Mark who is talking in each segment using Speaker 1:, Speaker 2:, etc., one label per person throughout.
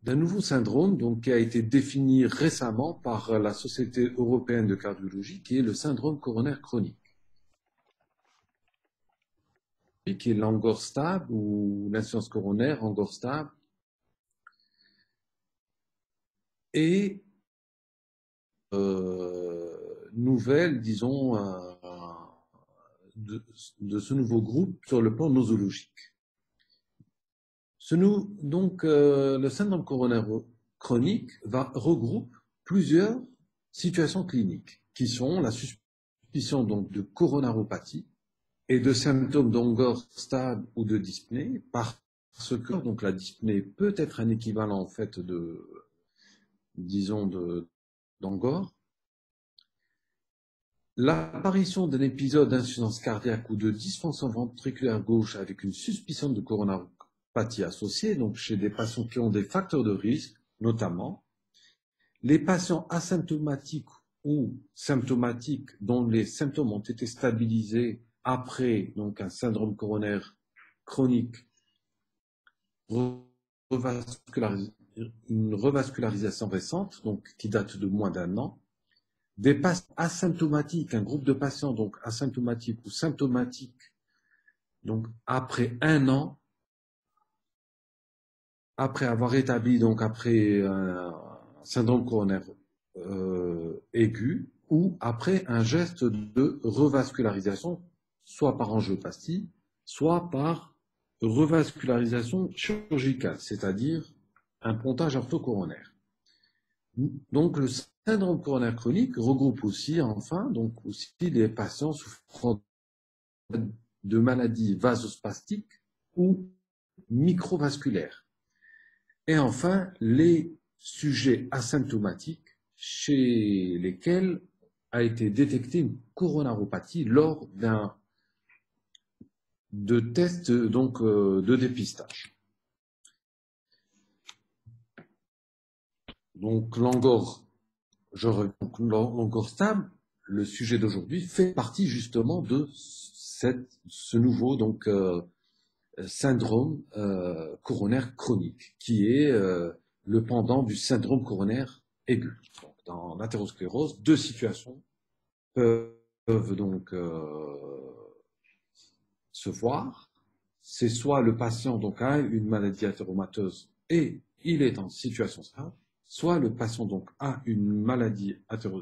Speaker 1: d'un nouveau syndrome donc, qui a été défini récemment par la Société européenne de cardiologie, qui est le syndrome coronaire chronique, qui est l'angor stable ou l'insuffisance coronaire angor stable. Et nouvelle, disons, de ce nouveau groupe sur le plan nosologique. Donc, le syndrome coronaire chronique regroupe plusieurs situations cliniques qui sont la suspicion donc, de coronaropathie et de symptômes d'angor stable ou de dyspnée, parce que donc, la dyspnée peut être un équivalent en fait disons, d'angor. L'apparition d'un épisode d'insuffisance cardiaque ou de dysfonction ventriculaire gauche avec une suspicion de coronaropathie associée, donc chez des patients qui ont des facteurs de risque, notamment les patients asymptomatiques ou symptomatiques dont les symptômes ont été stabilisés après donc un syndrome coronaire chronique, une revascularisation récente, donc qui date de moins d'un an. Des patients asymptomatiques, un groupe de patients donc asymptomatiques ou symptomatiques, donc après un an, après avoir établi donc après un syndrome coronaire aigu ou après un geste de revascularisation, soit par angioplastie, soit par revascularisation chirurgicale, c'est-à-dire un pontage orthocoronaire. Donc, le syndrome coronaire chronique regroupe aussi, enfin, donc aussi les patients souffrant de maladies vasospastiques ou microvasculaires. Et enfin, les sujets asymptomatiques chez lesquels a été détectée une coronaropathie lors de tests donc, de dépistage. Donc, l'angor stable, le sujet d'aujourd'hui, fait partie justement de ce nouveau donc, syndrome coronaire chronique, qui est le pendant du syndrome coronaire aigu. Donc, dans l'athérosclérose, deux situations peuvent donc se voir. C'est soit le patient donc, a une maladie athéromateuse et il est en situation stable, soit le patient donc, a une maladie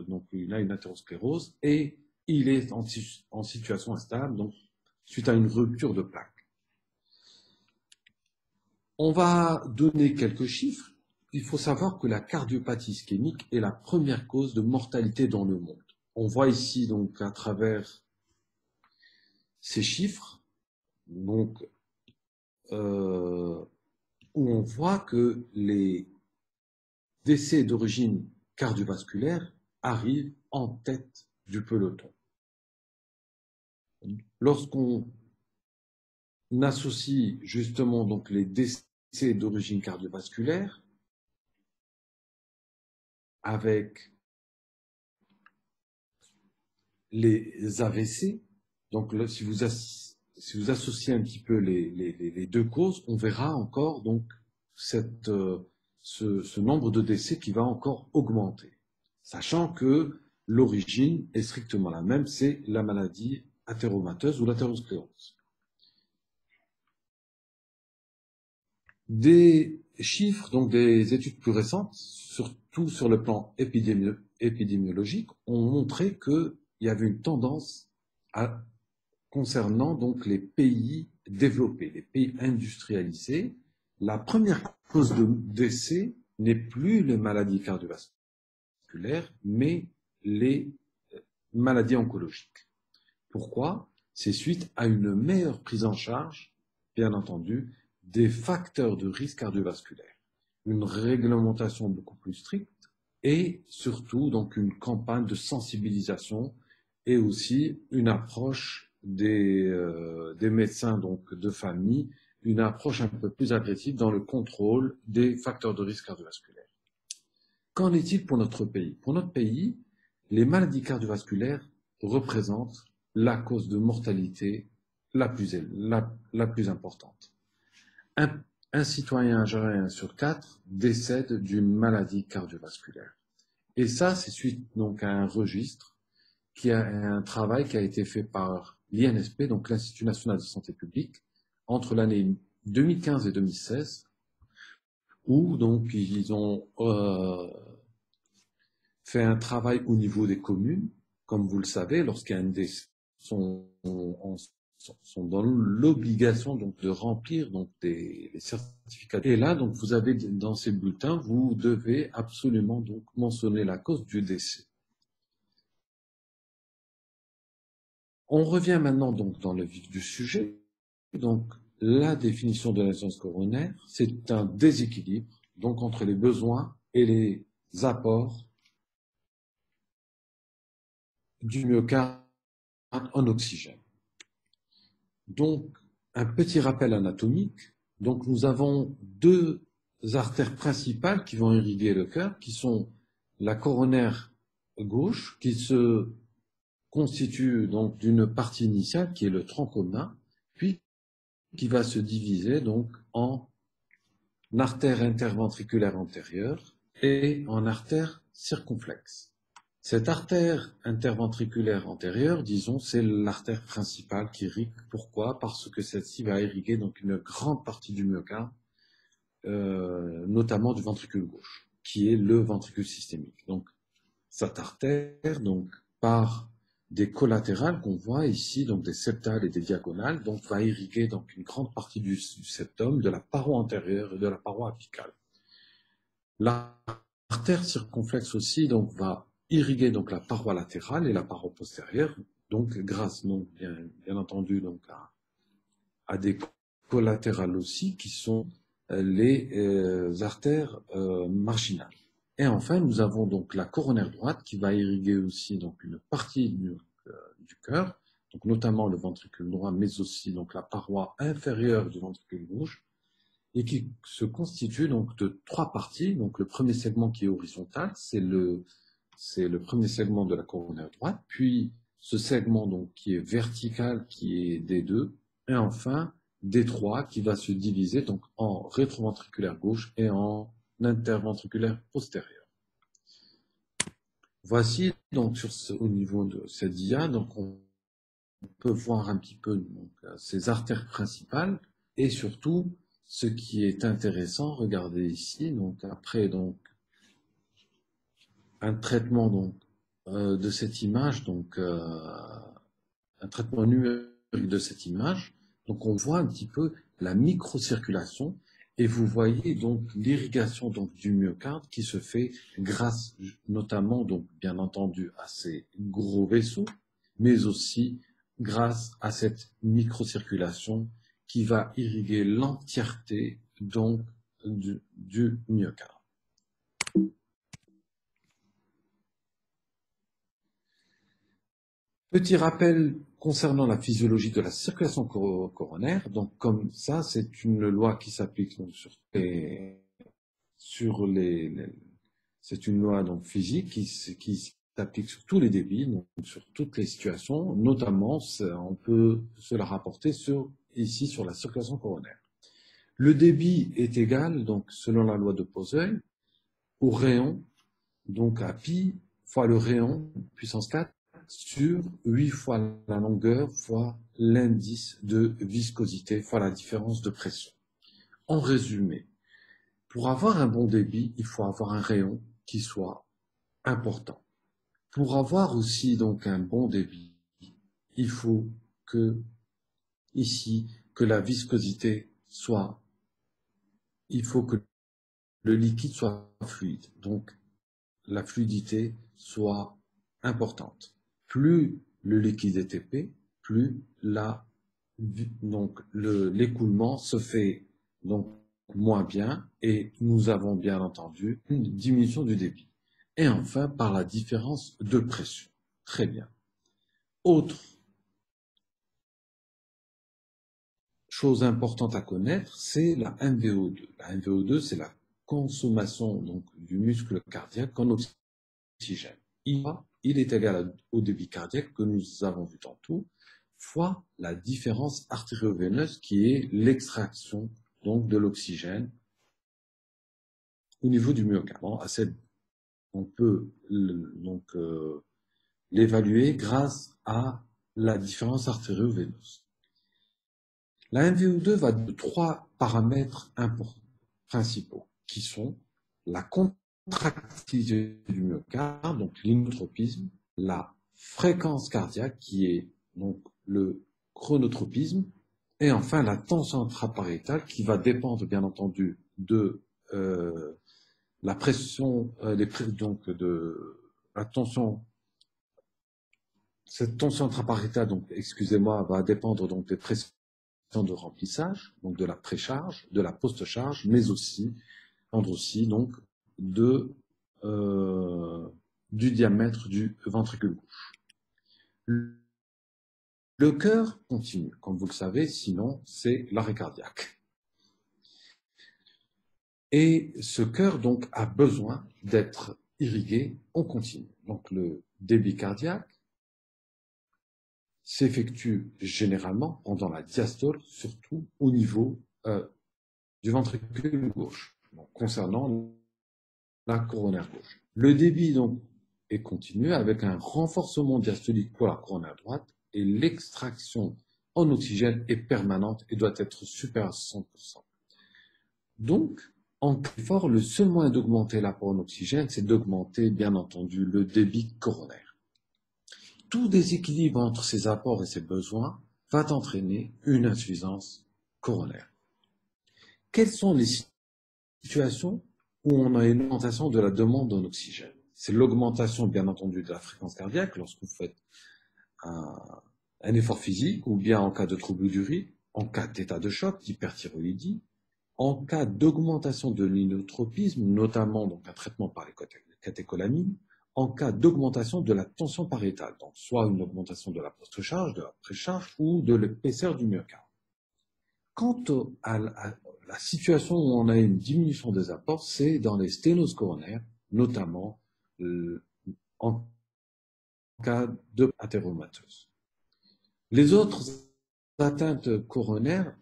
Speaker 1: donc il a une athérosclérose et il est en situation instable, donc suite à une rupture de plaque. On va donner quelques chiffres. Il faut savoir que la cardiopathie ischémique est la première cause de mortalité dans le monde. On voit ici donc à travers ces chiffres, donc où on voit que les décès d'origine cardiovasculaire arrivent en tête du peloton. Lorsqu'on associe justement donc les décès d'origine cardiovasculaire avec les AVC, donc là, si vous associez un petit peu les deux causes, on verra encore donc ce nombre de décès qui va encore augmenter, sachant que l'origine est strictement la même, c'est la maladie athéromateuse ou l'athérosclérose. Des chiffres, donc des études plus récentes, surtout sur le plan épidémiologique, ont montré qu'il y avait une tendance concernant donc les pays développés, les pays industrialisés. La première cause de décès n'est plus les maladies cardiovasculaires, mais les maladies oncologiques. Pourquoi? C'est suite à une meilleure prise en charge, bien entendu, des facteurs de risque cardiovasculaire, une réglementation beaucoup plus stricte et surtout donc une campagne de sensibilisation et aussi une approche des médecins donc de famille, une approche un peu plus agressive dans le contrôle des facteurs de risque cardiovasculaire. Qu'en est-il pour notre pays? Pour notre pays, les maladies cardiovasculaires représentent la cause de mortalité la plus importante. un citoyen algérien sur 4 décède d'une maladie cardiovasculaire. Et ça, c'est suite donc à un registre qui a un travail qui a été fait par l'INSP, donc l'Institut national de santé publique, entre l'année 2015 et 2016, où donc ils ont fait un travail au niveau des communes. Comme vous le savez, lorsqu'il y a un décès, sont dans l'obligation donc de remplir donc des certificats. Et là, donc vous avez dans ces bulletins, vous devez absolument donc mentionner la cause du décès. On revient maintenant donc dans le vif du sujet. Donc la définition de l'insuffisance coronaire, c'est un déséquilibre donc entre les besoins et les apports du myocarde en oxygène. Donc, un petit rappel anatomique. Donc, nous avons deux artères principales qui vont irriguer le cœur, qui sont la coronaire gauche, qui se constitue donc d'une partie initiale, qui est le tronc commun, puis qui va se diviser donc en artère interventriculaire antérieure et en artère circonflexe. Cette artère interventriculaire antérieure, disons, c'est l'artère principale qui irrigue. Pourquoi? Parce que celle-ci va irriguer donc une grande partie du myocarde, notamment du ventricule gauche, qui est le ventricule systémique. Donc, cette artère, donc, par des collatérales qu'on voit ici, donc des septales et des diagonales, donc va irriguer donc une grande partie du septum, de la paroi antérieure et de la paroi apicale. L'artère circonflexe aussi, donc, va irriguer donc la paroi latérale et la paroi postérieure, donc grâce donc bien entendu donc à des collatérales aussi qui sont les artères marginales. Et enfin, nous avons donc la coronaire droite qui va irriguer aussi donc une partie du cœur, donc notamment le ventricule droit, mais aussi donc la paroi inférieure du ventricule gauche, et qui se constitue donc de trois parties. Donc le premier segment qui est horizontal, c'est le premier segment de la coronaire droite, puis ce segment donc qui est vertical, qui est D2, et enfin D3 qui va se diviser donc en rétroventriculaire gauche et en interventriculaire postérieur. Voici donc au niveau de cette dia, donc on peut voir un petit peu donc, ces artères principales et surtout ce qui est intéressant, regardez ici, donc après donc un traitement donc de cette image, donc un traitement numérique de cette image, donc on voit un petit peu la microcirculation et vous voyez donc l'irrigation donc du myocarde qui se fait grâce notamment donc bien entendu à ces gros vaisseaux, mais aussi grâce à cette microcirculation qui va irriguer l'entièreté donc du myocarde. Petit rappel concernant la physiologie de la circulation coronaire. Donc, comme ça, c'est une loi qui s'applique donc c'est une loi donc physique qui s'applique sur tous les débits, donc sur toutes les situations. Notamment, on peut se la rapporter ici sur la circulation coronaire. Le débit est égal, donc selon la loi de Poseuil, au rayon, donc à pi fois le rayon puissance 4 sur 8 fois la longueur fois l'indice de viscosité fois la différence de pression. En résumé, pour avoir un bon débit, il faut avoir un rayon qui soit important. Pour avoir aussi donc un bon débit, il faut que ici que la viscosité soit, il faut que le liquide soit fluide. Donc la fluidité soit importante. Plus le liquide est épais, plus l'écoulement se fait donc moins bien et nous avons bien entendu une diminution du débit. Et enfin, par la différence de pression. Très bien. Autre chose importante à connaître, c'est la MVO2. La MVO2, c'est la consommation donc, du muscle cardiaque en oxygène. Il est égal au débit cardiaque que nous avons vu tantôt, fois la différence artério-veineuse qui est l'extraction donc de l'oxygène au niveau du myocarde. On peut l'évaluer grâce à la différence artério-veineuse. La MVO2 va de trois paramètres principaux qui sont la contractilité du myocarde, donc l'inotropisme, la fréquence cardiaque qui est donc le chronotropisme, et enfin la tension intrapariétale qui va dépendre bien entendu de la pression, de la tension. Cette tension intrapariétale, donc excusez-moi, va dépendre donc des pressions de remplissage, donc de la précharge, de la post-charge, mais aussi donc du diamètre du ventricule gauche. Le cœur continue, comme vous le savez, sinon c'est l'arrêt cardiaque. Et ce cœur donc a besoin d'être irrigué en continu. Donc le débit cardiaque s'effectue généralement pendant la diastole, surtout au niveau du ventricule gauche, donc, concernant la coronaire gauche. Le débit donc est continu avec un renforcement diastolique pour la coronaire droite et l'extraction en oxygène est permanente et doit être supérieure à 100%. Donc, en cas fort, le seul moyen d'augmenter l'apport en oxygène, c'est d'augmenter, bien entendu, le débit coronaire. Tout déséquilibre entre ces apports et ces besoins va entraîner une insuffisance coronaire. Quelles sont les situations où on a une augmentation de la demande en oxygène? C'est l'augmentation, bien entendu, de la fréquence cardiaque lorsque vous faites un effort physique, ou bien en cas de trouble du rythme, en cas d'état de choc, d'hyperthyroïdie, en cas d'augmentation de l'inotropisme, notamment donc un traitement par les catécholamines, en cas d'augmentation de la tension pariétale, donc soit une augmentation de la post-charge, de la précharge ou de l'épaisseur du myocarde. Quant à la situation où on a une diminution des apports, c'est dans les sténoses coronaires, notamment en cas de athéromateuse. Les autres atteintes coronaires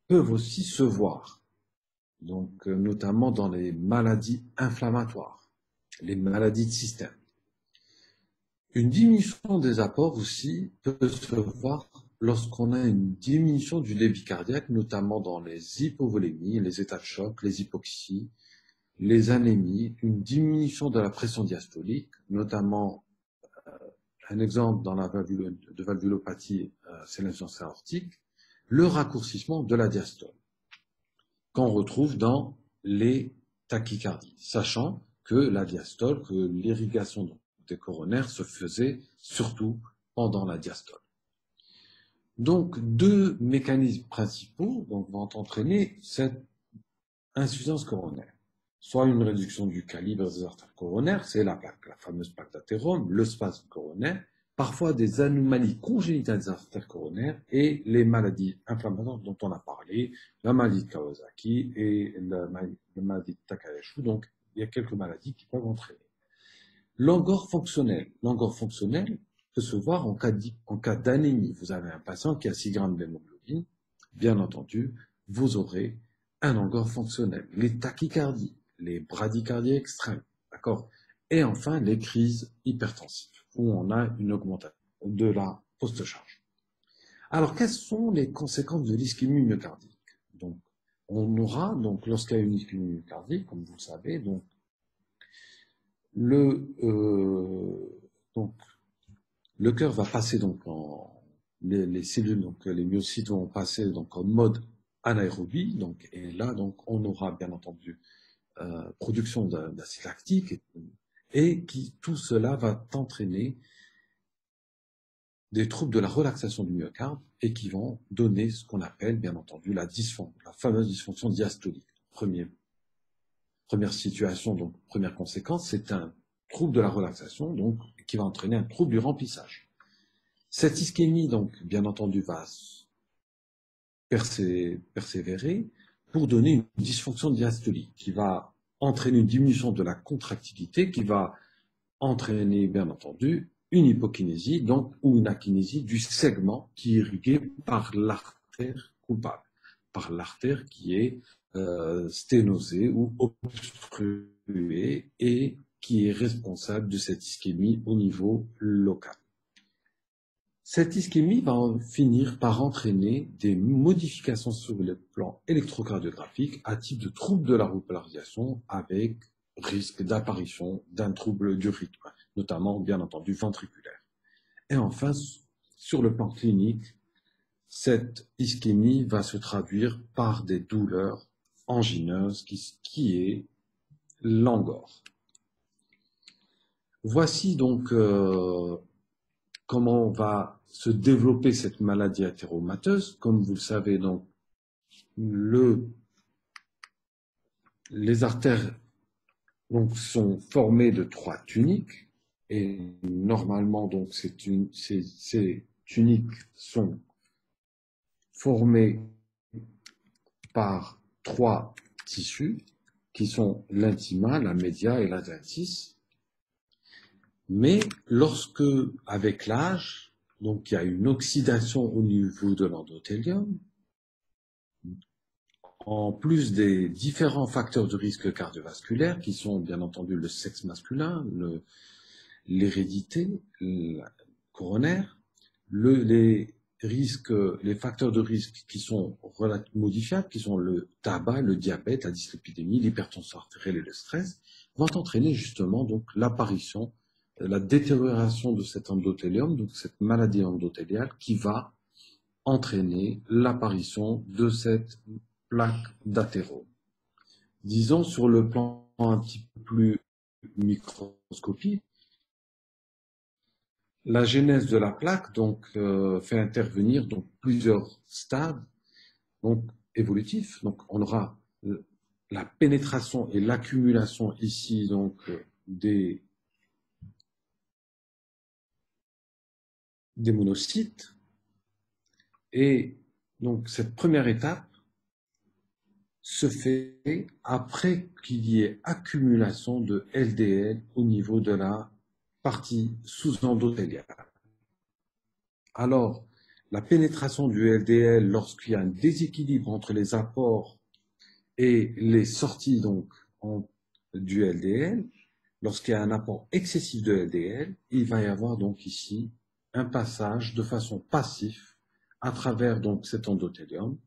Speaker 1: peuvent aussi se voir, donc notamment dans les maladies inflammatoires, les maladies de système. Une diminution des apports aussi peut se voir lorsqu'on a une diminution du débit cardiaque, notamment dans les hypovolémies, les états de choc, les hypoxies, les anémies, une diminution de la pression diastolique, notamment un exemple dans la valvulopathie, c'est l'insuffisance aortique, le raccourcissement de la diastole, qu'on retrouve dans les tachycardies, sachant que la diastole, que l'irrigation des coronaires se faisait surtout pendant la diastole. Donc, deux mécanismes principaux vont entraîner cette insuffisance coronaire. Soit une réduction du calibre des artères coronaires, c'est la fameuse plaque d'athérome, le spasme coronaire, parfois des anomalies congénitales des artères coronaires et les maladies inflammatoires dont on a parlé, la maladie de Kawasaki et la maladie de Takayasu. Donc, il y a quelques maladies qui peuvent entraîner. L'angor fonctionnel peut se voir en cas d'anémie. Vous avez un patient qui a 6 grammes d'hémoglobine, bien entendu, vous aurez un angor fonctionnel. Les tachycardies, les bradycardies extrêmes, d'accord? Et enfin, les crises hypertensives, où on a une augmentation de la post-charge. Alors, quelles sont les conséquences de l'ischémie myocardique? Donc, on aura, lorsqu'il y a une ischémie myocardique, comme vous le savez, le cœur va passer les cellules, les myocytes vont passer en mode anaérobie, et là on aura bien entendu production d'acide lactique et tout cela va entraîner des troubles de la relaxation du myocarde et qui vont donner ce qu'on appelle bien entendu la fameuse dysfonction diastolique. Première situation, première conséquence, c'est un trouble de la relaxation, qui va entraîner un trouble du remplissage. Cette ischémie, bien entendu, va persévérer pour donner une dysfonction diastolique qui va entraîner une diminution de la contractilité, qui va entraîner, bien entendu, une hypokinésie, ou une akinésie du segment qui est irrigué par l'artère coupable. par l'artère qui est sténosée ou obstruée et qui est responsable de cette ischémie au niveau local. Cette ischémie va finir par entraîner des modifications sur le plan électrocardiographique à type de trouble de la repolarisation avec risque d'apparition d'un trouble du rythme, notamment bien entendu ventriculaire. Et enfin, sur le plan clinique, cette ischémie va se traduire par des douleurs angineuses qui est l'angor. Voici donc comment va se développer cette maladie athéromateuse. Comme vous le savez, donc, les artères donc, sont formées de 3 tuniques et normalement donc, ces tuniques sont formées par 3 tissus qui sont l'intima, la média et l'adventice. Mais lorsque, avec l'âge, donc il y a une oxydation au niveau de l'endothélium, en plus des différents facteurs de risque cardiovasculaire qui sont bien entendu le sexe masculin, l'hérédité coronaire, les facteurs de risque qui sont modifiables, qui sont le tabac, le diabète, la dyslipidémie, l'hypertension artérielle et le stress, vont entraîner justement donc l'apparition, la détérioration de cet endothélium, donc cette maladie endothéliale qui va entraîner l'apparition de cette plaque d'athérome. Disons sur le plan un petit peu plus microscopique, la genèse de la plaque donc fait intervenir donc plusieurs stades donc évolutifs. Donc on aura la pénétration et l'accumulation ici donc des monocytes et donc cette première étape se fait après qu'il y ait accumulation de LDL au niveau de la partie sous-endothéliale. Alors, la pénétration du LDL lorsqu'il y a un déséquilibre entre les apports et les sorties donc, du LDL, lorsqu'il y a un apport excessif de LDL, il va y avoir donc ici un passage de façon passive à travers donc cet endothélium.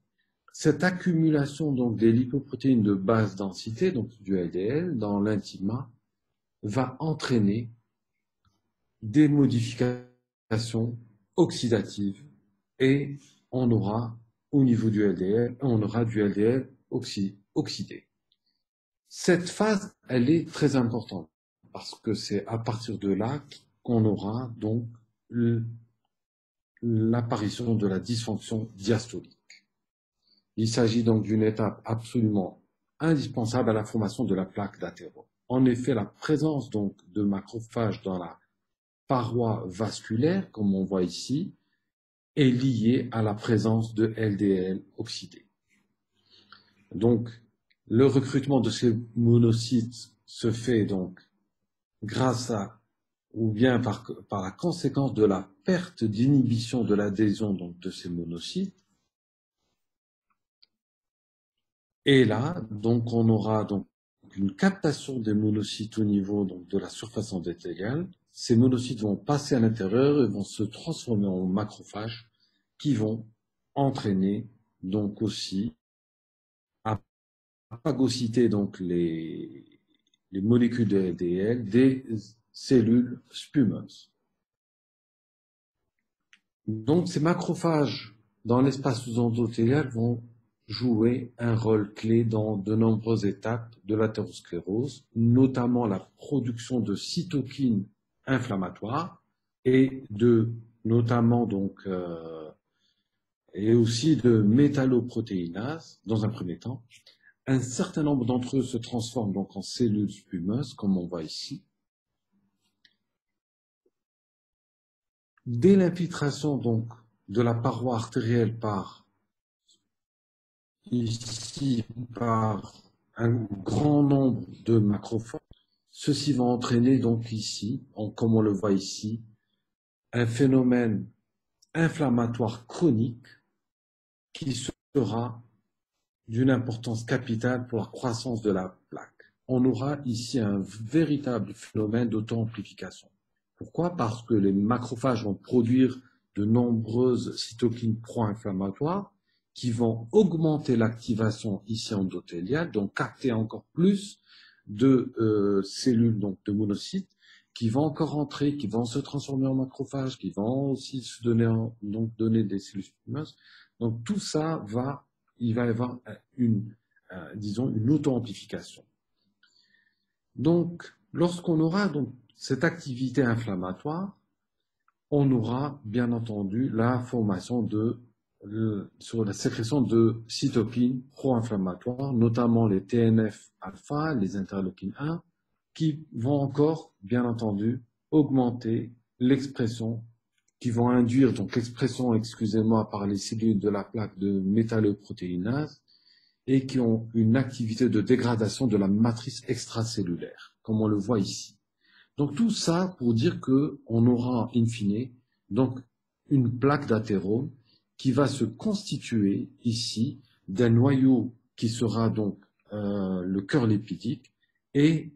Speaker 1: Cette accumulation donc des lipoprotéines de basse densité, donc du LDL, dans l'intima, va entraîner des modifications oxydatives et on aura au niveau du LDL, on aura du LDL oxydé. Cette phase, elle est très importante parce que c'est à partir de là qu'on aura donc l'apparition de la dysfonction diastolique. Il s'agit donc d'une étape absolument indispensable à la formation de la plaque d'athérome. En effet, la présence donc de macrophages dans la paroi vasculaire, comme on voit ici, est liée à la présence de LDL oxydé. Donc, le recrutement de ces monocytes se fait donc grâce à, ou bien par la conséquence de la perte d'inhibition de l'adhésion donc de ces monocytes. Et là, donc, on aura donc une captation des monocytes au niveau donc, de la surface endothéliale. Ces monocytes vont passer à l'intérieur et vont se transformer en macrophages qui vont entraîner donc aussi à phagocyter donc les molécules de LDL des cellules spumeuses. Donc ces macrophages dans l'espace sous-endothélial vont jouer un rôle clé dans de nombreuses étapes de l'athérosclérose, notamment la production de cytokines inflammatoires et notamment donc et aussi de métalloprotéinases dans un premier temps. Un certain nombre d'entre eux se transforment donc en cellules spumeuses, comme on voit ici. Dès l'infiltration donc de la paroi artérielle par un grand nombre de macrophages, ceci va entraîner donc ici, comme on le voit ici, un phénomène inflammatoire chronique qui sera d'une importance capitale pour la croissance de la plaque. On aura ici un véritable phénomène d'auto-amplification. Pourquoi? Parce que les macrophages vont produire de nombreuses cytokines pro-inflammatoires qui vont augmenter l'activation ici endothéliale, donc capter encore plus de cellules, donc de monocytes, qui vont encore entrer, qui vont se transformer en macrophages, qui vont aussi se donner, donc donner des cellules fumeuses. Donc tout ça il va y avoir disons, une auto-amplification. Donc, lorsqu'on aura donc cette activité inflammatoire, on aura bien entendu la formation sur la sécrétion de cytokines pro-inflammatoires, notamment les TNF-alpha, les interleukines 1, qui vont encore, bien entendu, augmenter l'expression, qui vont induire donc l'expression, excusez-moi, par les cellules de la plaque de métalloprotéinase et qui ont une activité de dégradation de la matrice extracellulaire, comme on le voit ici. Donc tout ça pour dire qu'on aura in fine donc une plaque d'athérome qui va se constituer ici d'un noyau qui sera donc le cœur lipidique et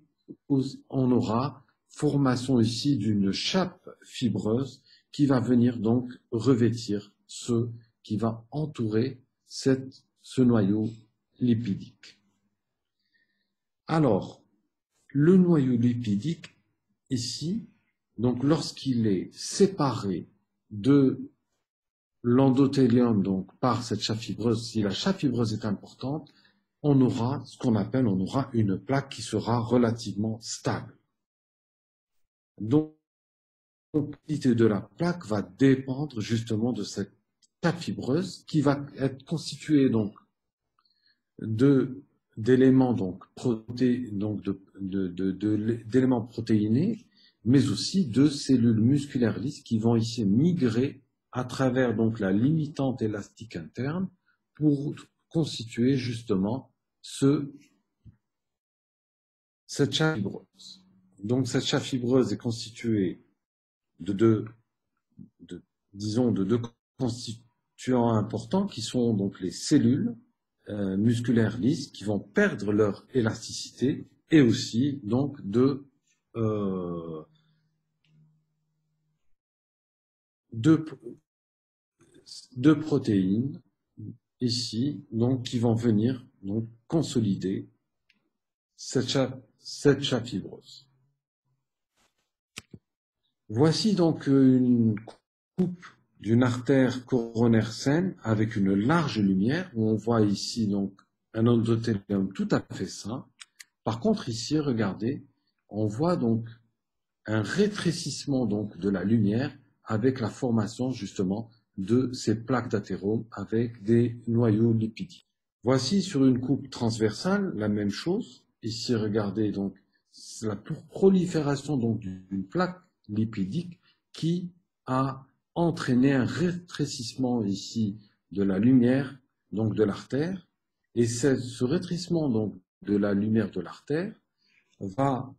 Speaker 1: on aura formation ici d'une chape fibreuse qui va venir donc revêtir ce qui va entourer ce noyau lipidique. Alors, le noyau lipidique ici, donc lorsqu'il est séparé de l'endothélium donc par cette chape fibreuse, si la chape fibreuse est importante, on aura ce qu'on appelle, on aura une plaque qui sera relativement stable. Donc, la quantité de la plaque va dépendre justement de cette chape fibreuse qui va être constituée donc d'éléments donc d'éléments protéinés, mais aussi de cellules musculaires lisses qui vont ici migrer à travers donc la limitante élastique interne pour constituer justement cette chape fibreuse. Donc cette chape fibreuse est constituée de deux constituants importants qui sont donc les cellules musculaires lisses qui vont perdre leur élasticité et aussi donc de protéines ici donc qui vont venir donc consolider cette chape fibreuse. Voici donc une coupe d'une artère coronaire saine avec une large lumière, où on voit ici donc un endothélium tout à fait sain. Par contre ici, regardez, on voit donc un rétrécissement donc de la lumière avec la formation justement de ces plaques d'athérome avec des noyaux lipidiques. Voici sur une coupe transversale la même chose. Ici, regardez donc la prolifération donc d'une plaque lipidique qui a entraîné un rétrécissement ici de la lumière donc de l'artère, et ce rétrécissement donc de la lumière de l'artère on va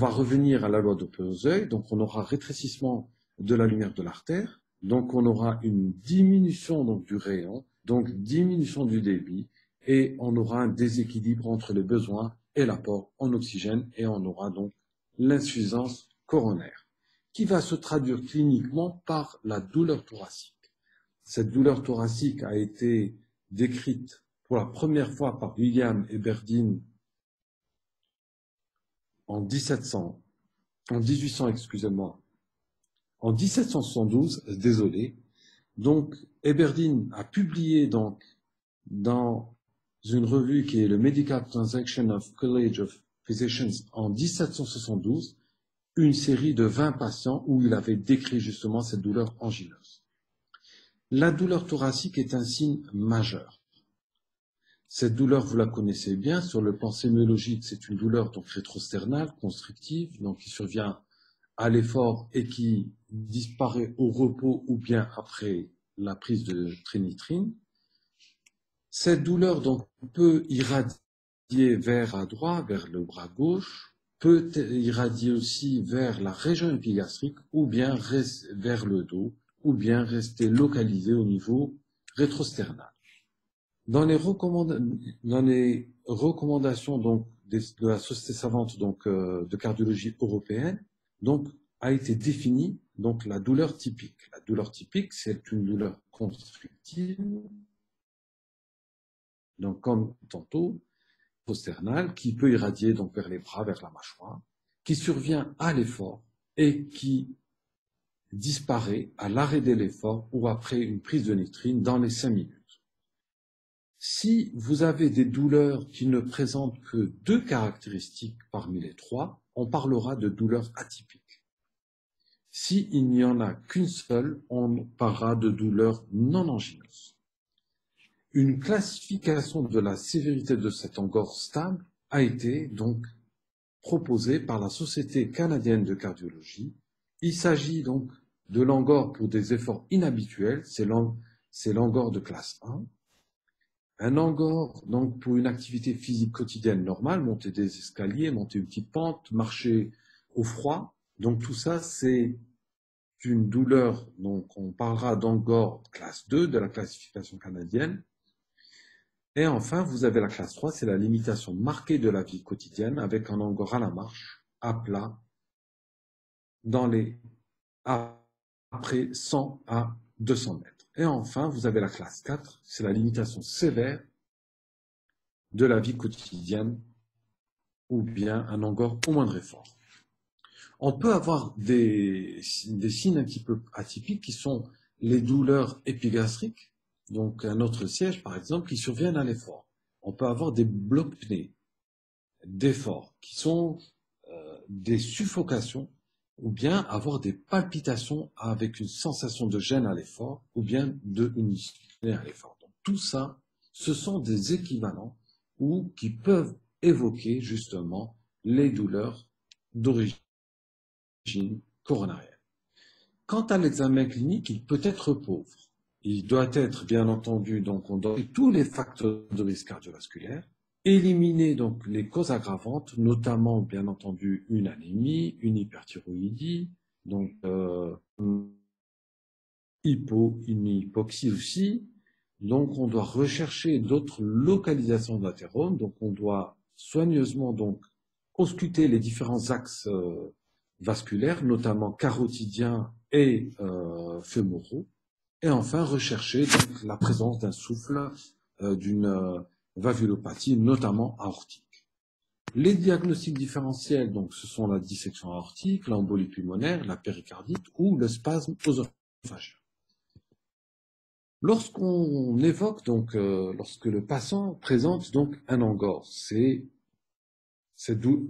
Speaker 1: revenir à la loi de Peuzeuil, donc on aura rétrécissement de la lumière de l'artère, donc on aura une diminution donc du rayon, donc diminution du débit, et on aura un déséquilibre entre les besoins et l'apport en oxygène, et on aura donc l'insuffisance coronaire, qui va se traduire cliniquement par la douleur thoracique. Cette douleur thoracique a été décrite pour la première fois par William Eberdeen en 1772, désolé. Donc, Eberdeen a publié donc dans une revue qui est le Medical Transaction of College of Physicians en 1772, une série de 20 patients où il avait décrit justement cette douleur angineuse. La douleur thoracique est un signe majeur. Cette douleur, vous la connaissez bien, sur le plan sémiologique, c'est une douleur donc rétrosternale, constrictive, donc qui survient à l'effort et qui disparaît au repos ou bien après la prise de trénitrine. Cette douleur donc peut irradier vers à droite, vers le bras gauche, peut irradier aussi vers la région épigastrique ou bien vers le dos, ou bien rester localisée au niveau rétrosternal. Dans les recommandations donc, de la Société savante donc, de cardiologie européenne, donc, a été définie donc, la douleur typique. La douleur typique, c'est une douleur constrictive, donc comme tantôt, posternale, qui peut irradier donc, vers les bras, vers la mâchoire, qui survient à l'effort et qui disparaît à l'arrêt de l'effort ou après une prise de nitrine dans les 5 minutes. Si vous avez des douleurs qui ne présentent que 2 caractéristiques parmi les 3, on parlera de douleurs atypiques. S'il n'y en a qu'une seule, on parlera de douleurs non angineuses. Une classification de la sévérité de cette angor stable a été donc proposée par la Société canadienne de cardiologie. Il s'agit donc de l'angor pour des efforts inhabituels, c'est l'angor de classe 1. Un angor, donc, pour une activité physique quotidienne normale, monter des escaliers, monter une petite pente, marcher au froid. Donc, tout ça, c'est une douleur. Donc, on parlera d'angor classe 2 de la classification canadienne. Et enfin, vous avez la classe 3, c'est la limitation marquée de la vie quotidienne avec un angor à la marche, à plat, après 100 à 200 mètres. Et enfin, vous avez la classe 4, c'est la limitation sévère de la vie quotidienne ou bien un angor au moindre effort. On peut avoir des signes un petit peu atypiques qui sont les douleurs épigastriques, donc un autre siège par exemple, qui surviennent à l'effort. On peut avoir des blocs-pnées d'effort qui sont des suffocations ou bien avoir des palpitations avec une sensation de gêne à l'effort ou bien une dyspnée à l'effort. Donc, tout ça, ce sont des équivalents ou qui peuvent évoquer justement les douleurs d'origine coronarienne. Quant à l'examen clinique, il peut être pauvre. Il doit être, bien entendu, donc on doit tous les facteurs de risque cardiovasculaire, éliminer donc les causes aggravantes, notamment, bien entendu, une anémie, une hyperthyroïdie, donc une hypoxie aussi. Donc, on doit rechercher d'autres localisations d'athérome. Donc, on doit soigneusement donc ausculter les différents axes vasculaires, notamment carotidiens et fémoraux. Et enfin, rechercher donc, la présence d'un souffle, d'une valvulopathie, notamment aortique. Les diagnostics différentiels, donc, ce sont la dissection aortique, l'embolie pulmonaire, la péricardite ou le spasme œsophagien. Lorsqu'on évoque donc, lorsque le patient présente donc un angor,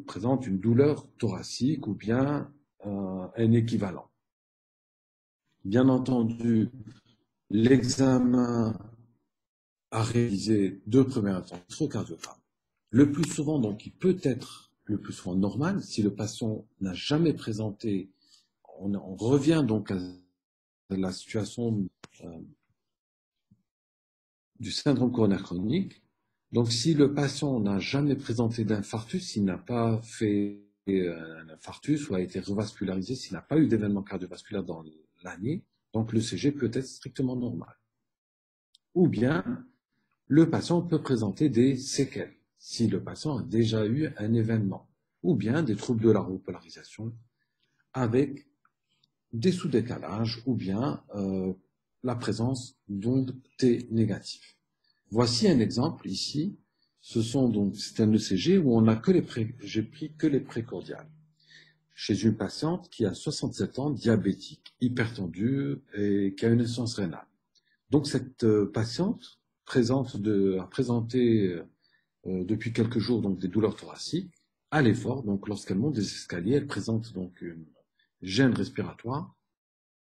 Speaker 1: présente une douleur thoracique ou bien un équivalent. Bien entendu, l'examen à réaliser de première intention électrocardiogramme. Le plus souvent, donc, il peut être le plus souvent normal si le patient n'a jamais présenté. On revient donc à la situation du syndrome coronaire chronique. Donc, si le patient n'a jamais présenté d'infarctus, s'il n'a pas fait un infarctus ou a été revascularisé, s'il n'a pas eu d'événement cardiovasculaire dans l'année, donc le CG peut être strictement normal. Ou bien, le patient peut présenter des séquelles, si le patient a déjà eu un événement, ou bien des troubles de la repolarisation avec des sous-décalages, ou bien la présence d'ondes T négatives. Voici un exemple ici. C'est un ECG où j'ai pris que les précordiales. Chez une patiente qui a 67 ans, diabétique, hypertendue et qui a une insuffisance rénale. Donc cette patiente a présenté depuis quelques jours donc des douleurs thoraciques à l'effort. Donc lorsqu'elle monte des escaliers, elle présente donc une gêne respiratoire,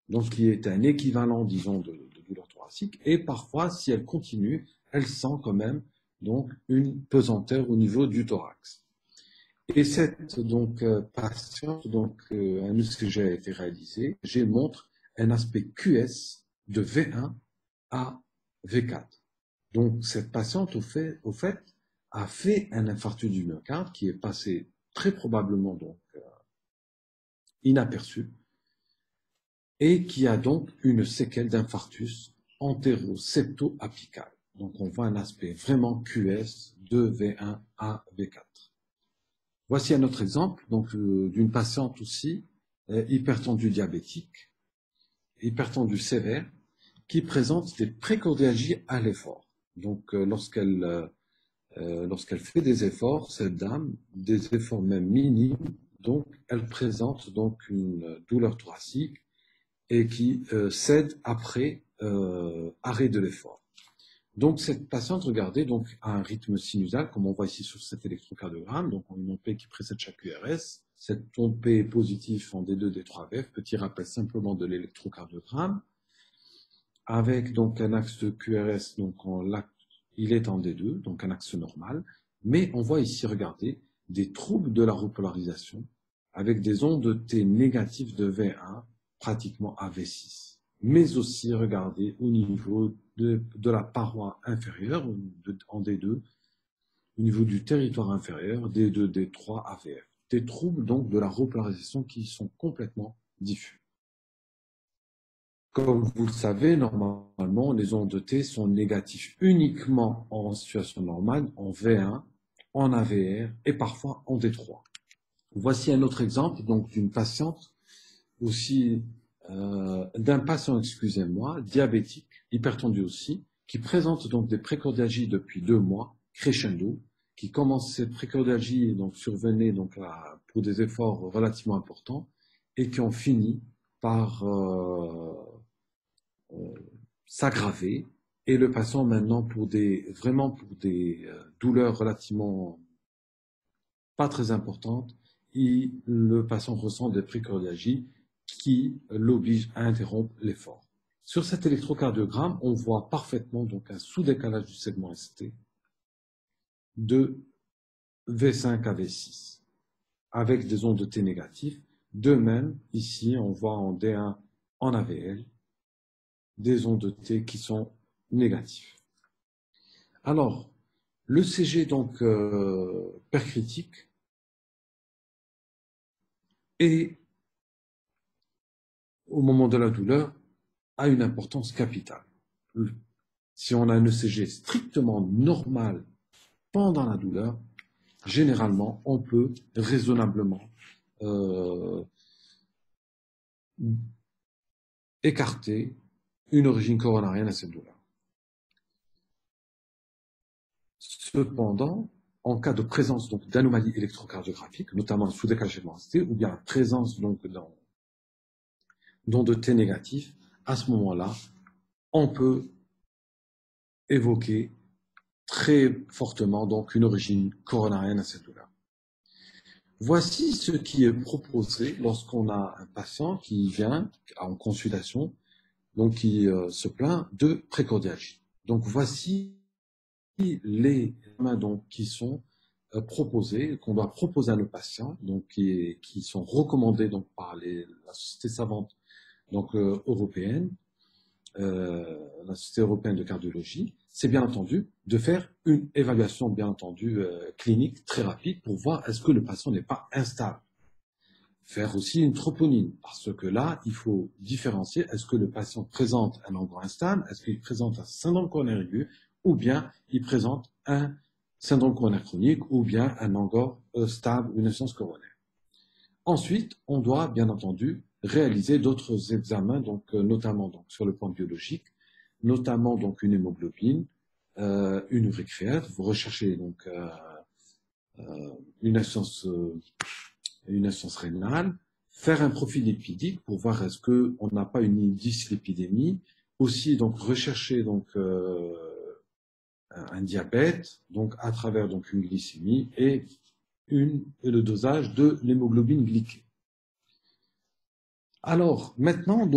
Speaker 1: donc qui est un équivalent, disons, de douleur thoracique. Et parfois, si elle continue, elle sent quand même donc une pesanteur au niveau du thorax. Et cette donc patiente, donc un ECG a été réalisé, montre un aspect QS de V1 à V4. Donc cette patiente au fait a fait un infarctus du myocarde qui est passé très probablement donc inaperçu et qui a donc une séquelle d'infarctus antéro-septo-apical. Donc, on voit un aspect vraiment QS de V1 à V4. Voici un autre exemple donc d'une patiente aussi hypertendue diabétique, hypertendue sévère, qui présente des précordialgies à l'effort. Donc, lorsqu'elle fait des efforts, cette dame, des efforts même minimes, donc elle présente donc une douleur thoracique et qui cède après arrêt de l'effort. Donc cette patiente, regardez, donc a un rythme sinusal, comme on voit ici sur cet électrocardiogramme, donc une OP qui précède chaque QRS. Cette OP est positive en D2, D3, VF, petit rappel simplement de l'électrocardiogramme, avec donc un axe de QRS, donc il est en D2, donc un axe normal, mais on voit ici, regardez, des troubles de la repolarisation, avec des ondes T négatives de V1, pratiquement à V6. Mais aussi, regardez, au niveau de la paroi inférieure, en D2, au niveau du territoire inférieur, D2, D3, AVF. Des troubles donc de la repolarisation qui sont complètement diffus. Comme vous le savez, normalement, les ondes T sont négatives uniquement en situation normale, en V1, en AVR et parfois en D3. Voici un autre exemple donc d'une patiente aussi, d'un patient, excusez-moi, diabétique, hypertendu aussi, qui présente donc des précordialgies depuis 2 mois, crescendo, qui commence cette précordialgie donc survenait donc pour des efforts relativement importants et qui ont fini par s'aggraver, et le patient maintenant pour des douleurs relativement pas très importantes, le patient ressent des précordialgies qui l'obligent à interrompre l'effort. Sur cet électrocardiogramme, on voit parfaitement donc un sous-décalage du segment ST de V5 à V6 avec des ondes T négatives. De même, ici, on voit en D1 en AVL des ondes T qui sont négatives. Alors, le CG donc percritique et au moment de la douleur a une importance capitale. Si on a un ECG strictement normal pendant la douleur, généralement, on peut raisonnablement écarter une origine coronarienne à cette douleur. Cependant, en cas de présence d'anomalies électrocardiographiques, notamment sous décalagement ST, ou bien présence d'ondes T négatives, à ce moment-là, on peut évoquer très fortement donc une origine coronarienne à cette douleur. Voici ce qui est proposé lorsqu'on a un patient qui vient en consultation, donc qui se plaint de précordialgie. Donc voici les examens qui sont proposés, qu'on doit proposer à nos patients, donc qui sont recommandés donc par la Société savante européenne, la Société européenne de cardiologie, c'est bien entendu de faire une évaluation bien entendu clinique très rapide pour voir est-ce que le patient n'est pas instable. Faire aussi une troponine, parce que là, il faut différencier, est-ce que le patient présente un angor instable, est-ce qu'il présente un syndrome coronaire aigu, ou bien il présente un syndrome coronaire chronique, ou bien un angor stable, une insuffisance coronaire. Ensuite, on doit bien entendu réaliser d'autres examens, notamment sur le plan biologique, notamment une hémoglobine, une urique réelle. Vous recherchez une insuffisance rénale, faire un profil lipidique pour voir est-ce qu'on n'a pas une dyslipidémie, aussi rechercher un diabète, à travers une glycémie et le dosage de l'hémoglobine glyquée. Alors, maintenant,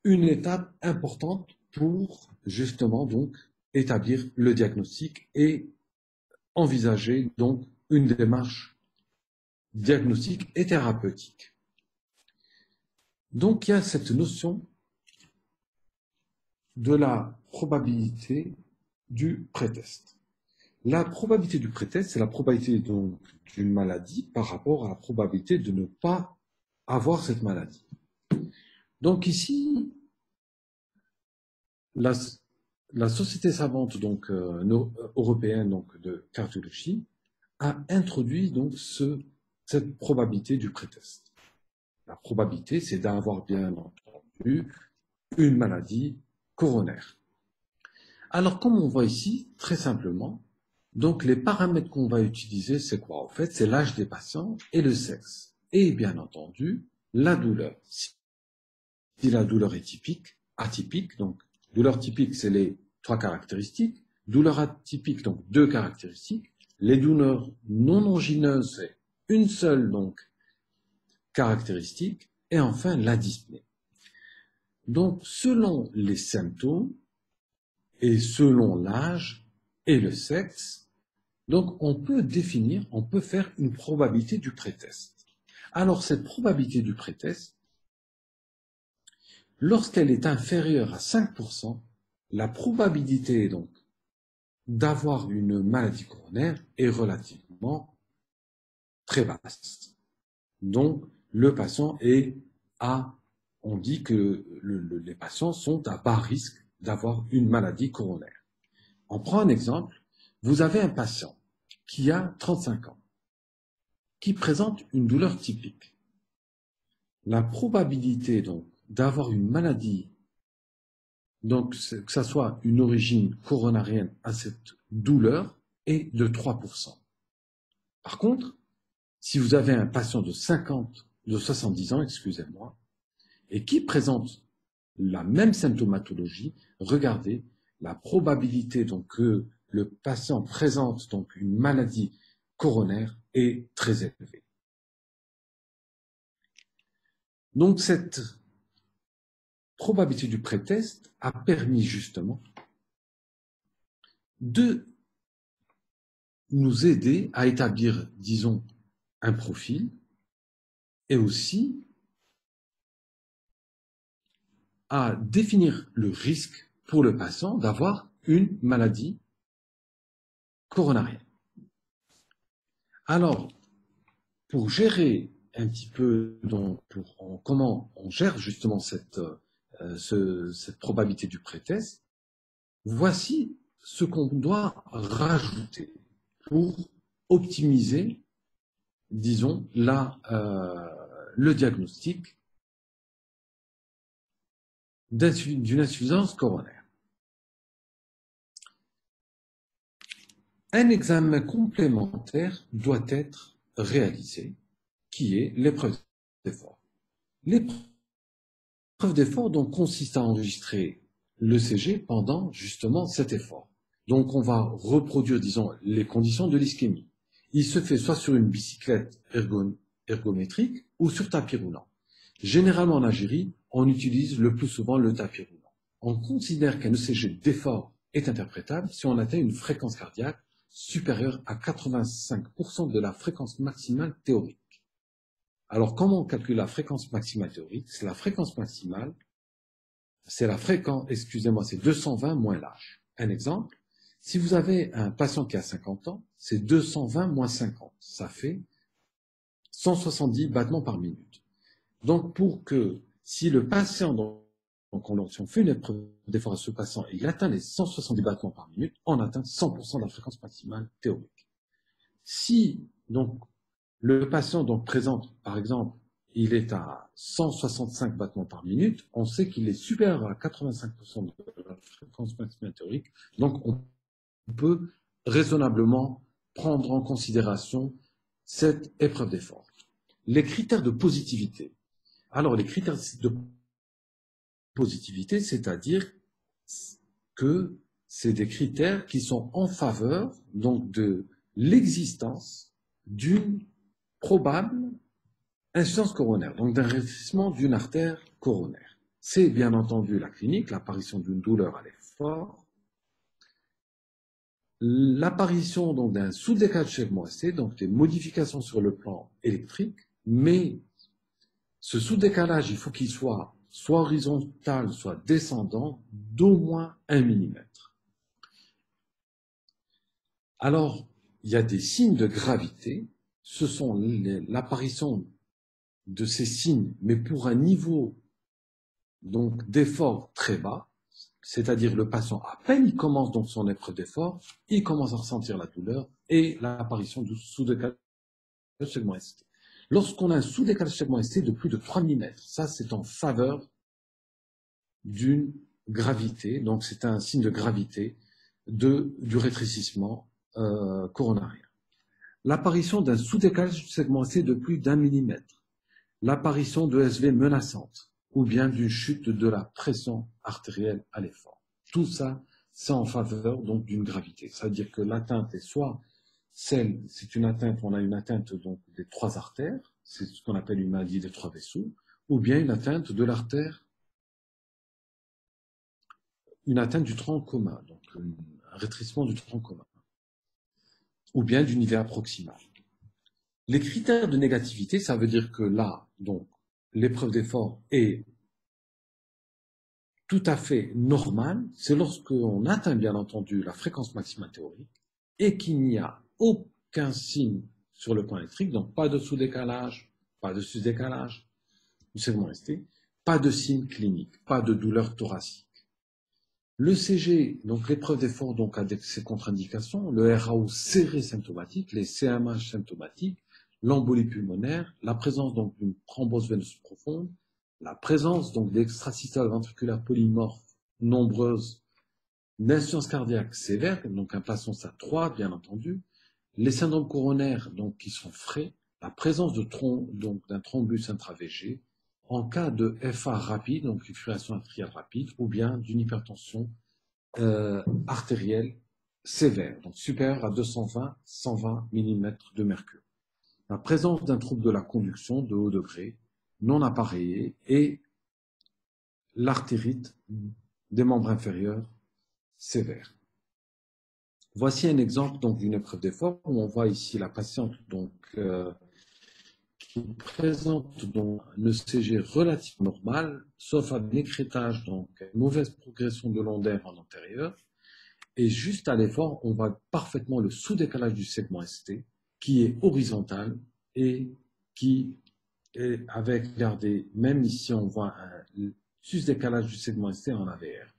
Speaker 1: une étape importante pour justement établir le diagnostic et envisager une démarche diagnostique et thérapeutique. Donc, il y a cette notion de la probabilité du prétest. La probabilité du prétest, c'est la probabilité d'une maladie par rapport à la probabilité de ne pas avoir cette maladie. Donc ici, la Société savante donc, européenne donc, de cardiologie a introduit donc cette probabilité du prétest. La probabilité, c'est d'avoir bien entendu une maladie coronaire. Alors, comme on voit ici, très simplement, donc les paramètres qu'on va utiliser, c'est quoi? En fait, c'est l'âge des patients et le sexe. Et bien entendu, la douleur. Si la douleur est typique, atypique, donc douleur typique, c'est les 3 caractéristiques. Douleur atypique, donc 2 caractéristiques. Les douleurs non angineuses, c'est une seule donc caractéristique. Et enfin, la dyspnée. Donc, selon les symptômes et selon l'âge et le sexe, donc on peut définir, on peut faire une probabilité du prétest. Alors, cette probabilité du prétest, lorsqu'elle est inférieure à 5%, la probabilité donc d'avoir une maladie coronaire est relativement très basse. Donc, le patient est on dit que les patients sont à bas risque d'avoir une maladie coronaire. On prend un exemple. Vous avez un patient qui a 35 ans, qui présente une douleur typique. La probabilité donc d'avoir une maladie, donc que ça soit une origine coronarienne à cette douleur, est de 3%. Par contre, si vous avez un patient de 70 ans, excusez-moi, et qui présente la même symptomatologie, regardez la probabilité donc que le patient présente donc une maladie coronaire est très élevée. Donc cette probabilité du prétest a permis justement de nous aider à établir, disons, un profil et aussi à définir le risque pour le patient d'avoir une maladie coronarienne. Alors, pour gérer un petit peu comment on gère justement cette probabilité du prétest, voici ce qu'on doit rajouter pour optimiser, disons, le diagnostic d'une insuffisance coronaire. Un examen complémentaire doit être réalisé, qui est l'épreuve d'effort. L'épreuve d'effort donc consiste à enregistrer l'ECG pendant justement cet effort. Donc on va reproduire, disons, les conditions de l'ischémie. Il se fait soit sur une bicyclette ergométrique ou sur tapis roulant. Généralement en Algérie, on utilise le plus souvent le tapis roulant. On considère qu'un ECG d'effort est interprétable si on atteint une fréquence cardiaque supérieure à 85% de la fréquence maximale théorique. Alors, comment on calcule la fréquence maximale théorique? C'est la fréquence maximale, c'est 220 moins l'âge. Un exemple, si vous avez un patient qui a 50 ans, c'est 220 moins 50. Ça fait 170 battements par minute. Donc, si le patient, si on fait une épreuve d'effort à ce patient et il atteint les 170 battements par minute, on atteint 100% de la fréquence maximale théorique. Si, donc, le patient présente, par exemple, il est à 165 battements par minute, on sait qu'il est supérieur à 85% de la fréquence maximale théorique, donc on peut raisonnablement prendre en considération cette épreuve d'effort. Les critères de positivité. Alors, les critères de positivité, c'est-à-dire que c'est des critères qui sont en faveur donc de l'existence d'une probable insuffisance coronaire, donc d'un rétrécissement d'une artère coronaire. C'est bien entendu la clinique, l'apparition d'une douleur à l'effort, l'apparition donc d'un sous-décalage MOST, donc des modifications sur le plan électrique, mais ce sous-décalage, il faut qu'il soit horizontal, soit descendant d'au moins 1 mm. Alors, il y a des signes de gravité, ce sont l'apparition de ces signes, mais pour un niveau donc d'effort très bas, c'est-à-dire le patient, à peine il commence donc son épreuve d'effort, il commence à ressentir la douleur et l'apparition du sous-décalage segment ST. Lorsqu'on a un sous-décalage segment ST de plus de 3 mm, ça c'est en faveur d'une gravité, donc c'est un signe de gravité du rétrécissement coronarien. L'apparition d'un sous-décalage du segment ST de plus d'1 mm, l'apparition de SV menaçante, ou bien d'une chute de la pression artérielle à l'effort. Tout ça, c'est en faveur donc d'une gravité. C'est-à-dire que l'atteinte est soit c'est une atteinte, on a une atteinte donc des 3 artères, c'est ce qu'on appelle une maladie des 3 vaisseaux, ou bien une atteinte de l'artère, une atteinte du tronc commun, donc un rétrécissement du tronc commun, ou bien du niveau proximal. Les critères de négativité, ça veut dire que là, donc, l'épreuve d'effort est tout à fait normale, c'est lorsqu'on atteint bien entendu la fréquence maximale théorique et qu'il n'y a aucun signe sur le plan électrique, donc pas de sous-décalage, pas de sus-décalage du segment ST, pas de signe clinique, pas de douleur thoracique. Le CG, donc l'épreuve d'effort, donc avec ses contre-indications, le RAO serré symptomatique, les CMH symptomatiques, l'embolie pulmonaire, la présence donc d'une thrombose veineuse profonde, la présence donc d'extrasystole ventriculaire polymorphe nombreuses, d'insuffisance cardiaque sévère, donc un patient stade 3, bien entendu, les syndromes coronaires donc qui sont frais, la présence de d'un thrombus intravégé, en cas de FA rapide, donc une fibrillation artérielle rapide, ou bien d'une hypertension artérielle sévère, donc supérieure à 220-120 mm de mercure. La présence d'un trouble de la conduction de haut degré, non appareillé, et l'artérite des membres inférieurs sévère. Voici un exemple donc d'une épreuve d'effort où on voit ici la patiente donc qui présente donc un ECG relativement normal, sauf un écrêtage, donc une mauvaise progression de l'ondaire en antérieur. Et juste à l'effort, on voit parfaitement le sous-décalage du segment ST qui est horizontal et qui est avec, regardez, même ici on voit un sus-décalage du segment ST en AVR.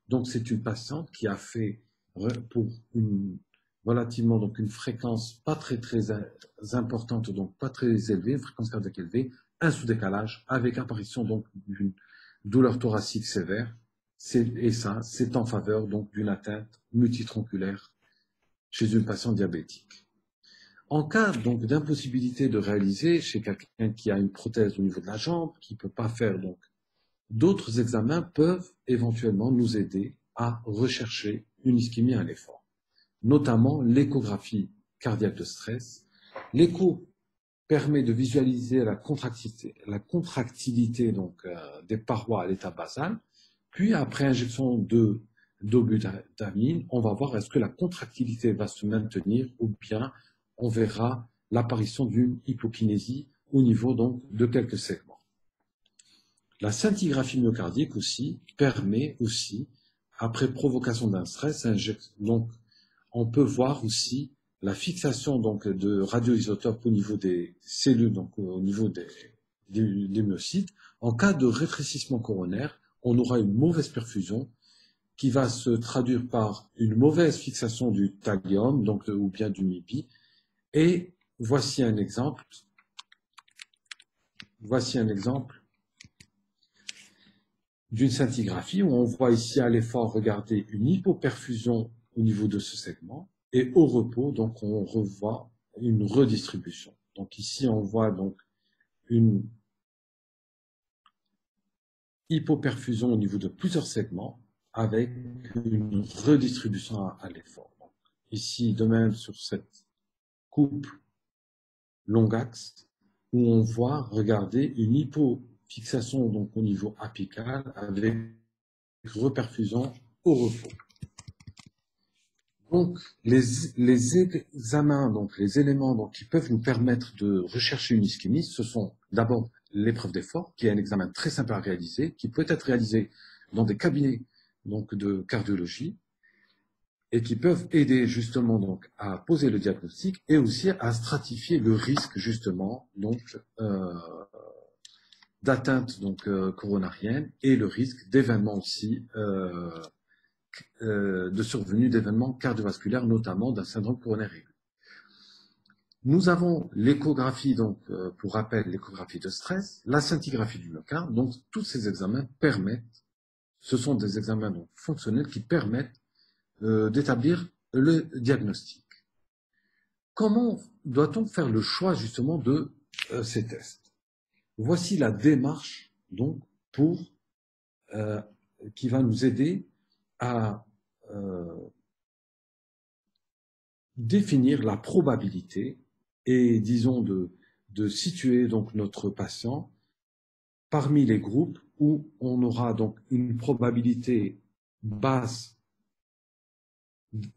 Speaker 1: Donc c'est une patiente qui a fait pour relativement donc une fréquence pas très importante, donc pas très élevée, une fréquence cardiaque élevée, un sous-décalage avec apparition donc d'une douleur thoracique sévère. Et ça, c'est en faveur donc d'une atteinte multitronculaire chez une patiente diabétique. En cas donc d'impossibilité de réaliser chez quelqu'un qui a une prothèse au niveau de la jambe, qui ne peut pas faire donc, d'autres examens peuvent éventuellement nous aider à rechercher une ischémie à l'effort, notamment l'échographie cardiaque de stress. L'écho permet de visualiser la contractilité donc, des parois à l'état basal, puis après injection d'obutamine, on va voir est-ce que la contractilité va se maintenir ou bien on verra l'apparition d'une hypokinésie au niveau donc de quelques segments. La scintigraphie myocardique aussi permet aussi, après provocation d'un stress, donc on peut voir aussi la fixation donc de radioisotopes au niveau des cellules, donc au niveau des myocytes. En cas de rétrécissement coronaire, on aura une mauvaise perfusion qui va se traduire par une mauvaise fixation du thallium, donc ou bien du MIB. Et voici un exemple. Voici un exemple d'une scintigraphie où on voit ici à l'effort, regardez, une hypoperfusion au niveau de ce segment et au repos, donc on revoit une redistribution. Donc ici, on voit donc une hypoperfusion au niveau de plusieurs segments avec une redistribution à l'effort. Ici, de même sur cette coupe long axe où on voit, regardez, une hypofixation donc au niveau apical avec reperfusion au repos. Donc, les examens, donc les éléments donc, qui peuvent nous permettre de rechercher une ischémie, ce sont d'abord l'épreuve d'effort, qui est un examen très simple à réaliser, qui peut être réalisé dans des cabinets donc, de cardiologie, et qui peuvent aider justement donc, à poser le diagnostic et aussi à stratifier le risque justement donc, d'atteinte coronarienne et le risque d'événements aussi, de survenue d'événements cardiovasculaires, notamment d'un syndrome coronaire aigu. Nous avons l'échographie, pour rappel, l'échographie de stress, la scintigraphie du myocarde. Donc, tous ces examens permettent, ce sont des examens fonctionnels qui permettent d'établir le diagnostic. Comment doit-on faire le choix justement de ces tests? Voici la démarche qui va nous aider à définir la probabilité et disons de situer notre patient parmi les groupes où on aura donc une probabilité basse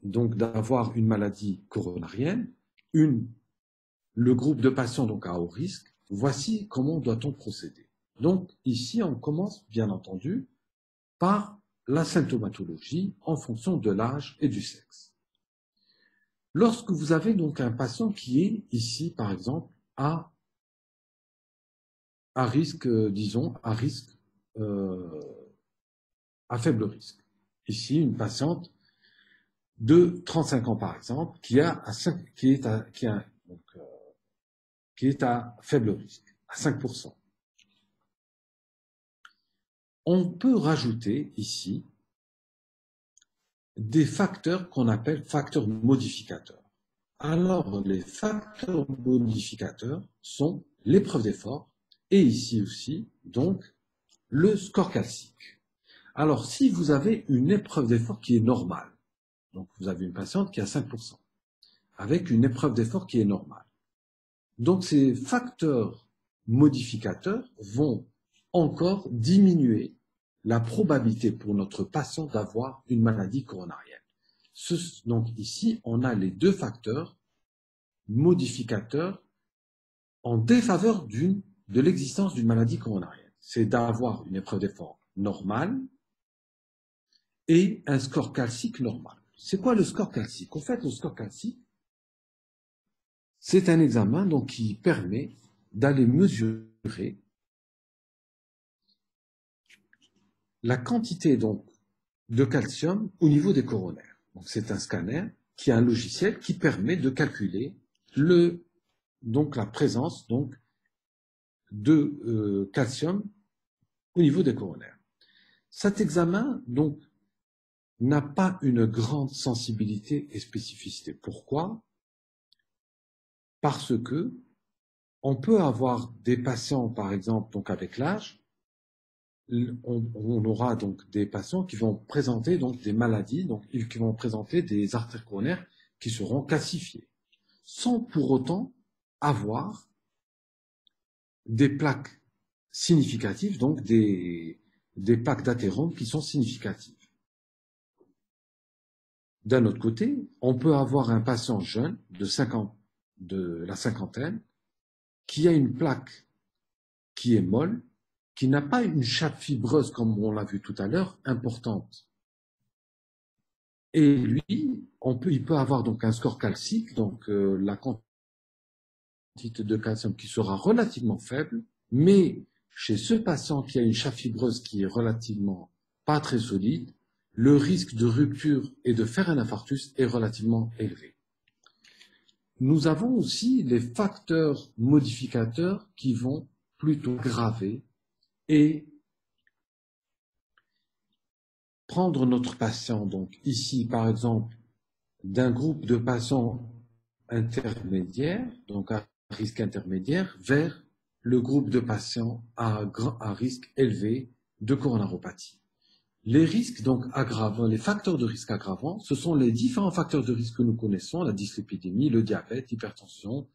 Speaker 1: d'avoir une maladie coronarienne, le groupe de patients à haut risque. Voici comment doit-on procéder. Donc ici, on commence bien entendu par la symptomatologie en fonction de l'âge et du sexe. Lorsque vous avez un patient qui est ici, par exemple, à risque, à faible risque. Ici, une patiente de 35 ans, par exemple, qui est à faible risque, à 5%. On peut rajouter ici des facteurs qu'on appelle facteurs modificateurs. Alors, les facteurs modificateurs sont l'épreuve d'effort et ici aussi, le score calcique. Alors, si vous avez une épreuve d'effort qui est normale, donc vous avez une patiente qui a 5%, avec une épreuve d'effort qui est normale. Donc, ces facteurs modificateurs vont encore diminuer la probabilité pour notre patient d'avoir une maladie coronarienne. Donc ici, on a les deux facteurs modificateurs en défaveur de l'existence d'une maladie coronarienne. C'est d'avoir une épreuve d'effort normale et un score calcique normal. C'est quoi le score calcique? En fait, le score calcique, c'est un examen qui permet d'aller mesurer la quantité de calcium au niveau des coronaires. Donc c'est un scanner qui a un logiciel qui permet de calculer la présence de calcium au niveau des coronaires. Cet examen n'a pas une grande sensibilité et spécificité. Pourquoi? Parce que on peut avoir des patients, par exemple, avec l'âge, on aura des patients qui vont présenter des maladies, qui vont présenter des artères coronaires qui seront calcifiées, sans pour autant avoir des plaques significatives, des plaques d'athérome qui sont significatives. D'un autre côté, on peut avoir un patient jeune de la cinquantaine qui a une plaque qui est molle, qui n'a pas une chape fibreuse, comme on l'a vu tout à l'heure, importante. Et lui, il peut avoir un score calcique, la quantité de calcium qui sera relativement faible, mais chez ce patient qui a une chape fibreuse qui est relativement pas très solide, le risque de rupture et de faire un infarctus est relativement élevé. Nous avons aussi les facteurs modificateurs qui vont plutôt graver et prendre notre patient, ici par exemple, d'un groupe de patients intermédiaires, à risque intermédiaire, vers le groupe de patients à risque élevé de coronaropathie. Les risques aggravants, les facteurs de risque aggravants, ce sont les différents facteurs de risque que nous connaissons, la dyslipidémie, le diabète, l'hypertension,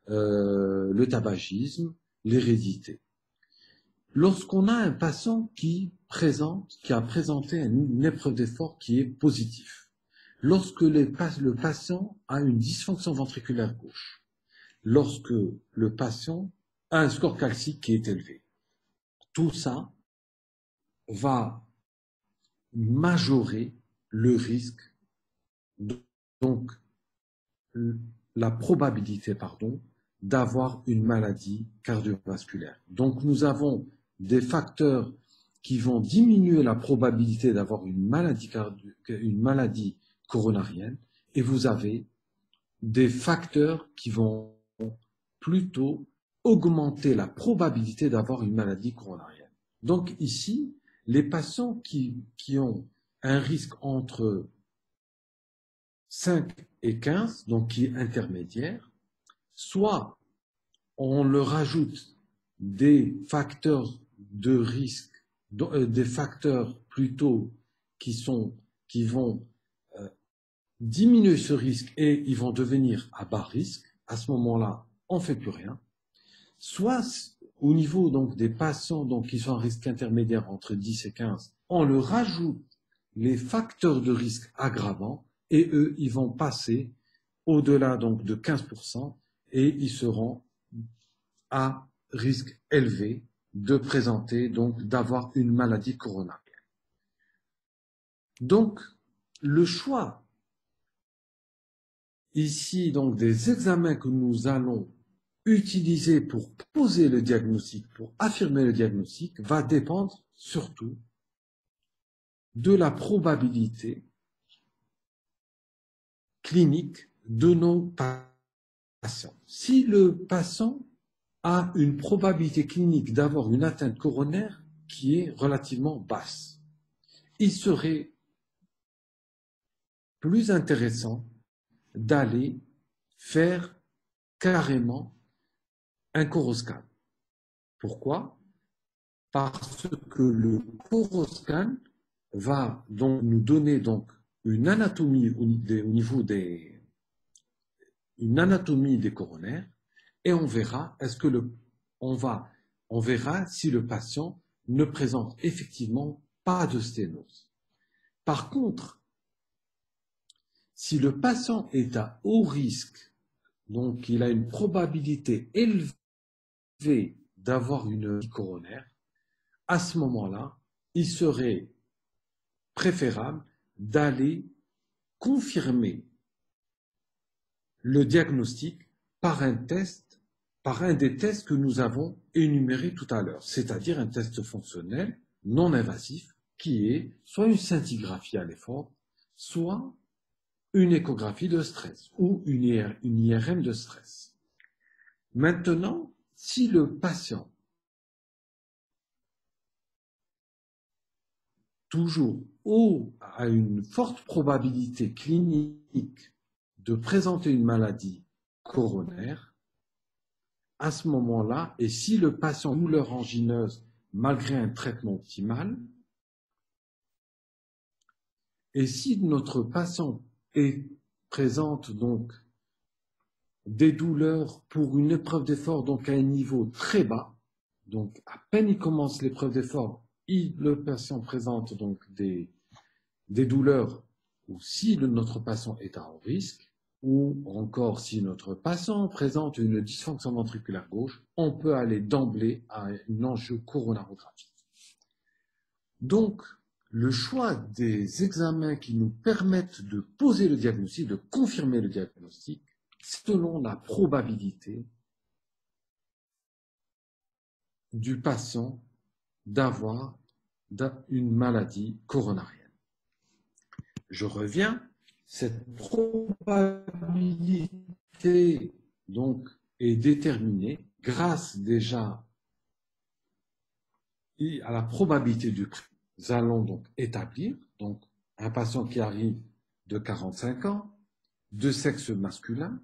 Speaker 1: le tabagisme, l'hérédité. Lorsqu'on a un patient qui a présenté une épreuve d'effort qui est positive, lorsque le patient a une dysfonction ventriculaire gauche, lorsque le patient a un score calcique qui est élevé, tout ça va majorer le risque, la probabilité, d'avoir une maladie cardiovasculaire. Donc nous avons des facteurs qui vont diminuer la probabilité d'avoir une maladie coronarienne, et vous avez des facteurs qui vont plutôt augmenter la probabilité d'avoir une maladie coronarienne. Donc ici, les patients qui ont un risque entre 5 et 15, donc qui est intermédiaire, soit on leur ajoute des facteurs de risque, des facteurs plutôt qui vont diminuer ce risque et ils vont devenir à bas risque. À ce moment-là, on ne fait plus rien. Soit au niveau donc des patients donc, qui sont à risque intermédiaire entre 10 et 15, on leur rajoute les facteurs de risque aggravants et eux, ils vont passer au-delà donc de 15% et ils seront à risque élevé de présenter, donc d'avoir une maladie coronarienne. Donc, le choix ici donc des examens que nous allons utiliser pour poser le diagnostic, pour affirmer le diagnostic, va dépendre surtout de la probabilité clinique de nos patients. Si le patient a une probabilité clinique d'avoir une atteinte coronaire qui est relativement basse, il serait plus intéressant d'aller faire carrément un coroscan. Pourquoi? Parce que le coroscan va donc nous donner donc une anatomie au niveau une anatomie des coronaires et on verra on verra si le patient ne présente effectivement pas de sténose. Par contre, si le patient est à haut risque, donc il a une probabilité élevée d'avoir une maladie coronaire, à ce moment-là, il serait préférable d'aller confirmer le diagnostic par un test, par un des tests que nous avons énumérés tout à l'heure, c'est-à-dire un test fonctionnel non invasif qui est soit une scintigraphie à l'effort, soit une échographie de stress ou une IRM de stress. Maintenant, si le patient toujours a une forte probabilité clinique de présenter une maladie coronaire, à ce moment-là, et si le patient a une douleur angineuse malgré un traitement optimal, et si notre patient présente donc des douleurs pour une épreuve d'effort donc à un niveau très bas, donc à peine il commence l'épreuve d'effort, le patient présente donc des douleurs, ou si notre patient est à haut risque, ou encore si notre patient présente une dysfonction ventriculaire gauche, on peut aller d'emblée à une angio-coronarographie. Donc, le choix des examens qui nous permettent de poser le diagnostic, de confirmer le diagnostic, selon la probabilité du patient d'avoir une maladie coronarienne. Je reviens, cette probabilité donc est déterminée grâce déjà à la probabilité du prix. Nous allons donc établir donc un patient qui arrive de 45 ans, de sexe masculin,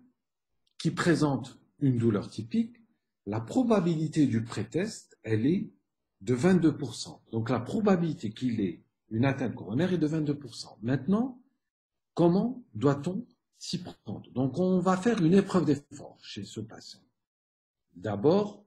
Speaker 1: qui présente une douleur typique. La probabilité du pré-test, elle est de 22%. Donc la probabilité qu'il ait une atteinte coronaire est de 22%. Maintenant, comment doit-on s'y prendre? Donc on va faire une épreuve d'effort chez ce patient. D'abord,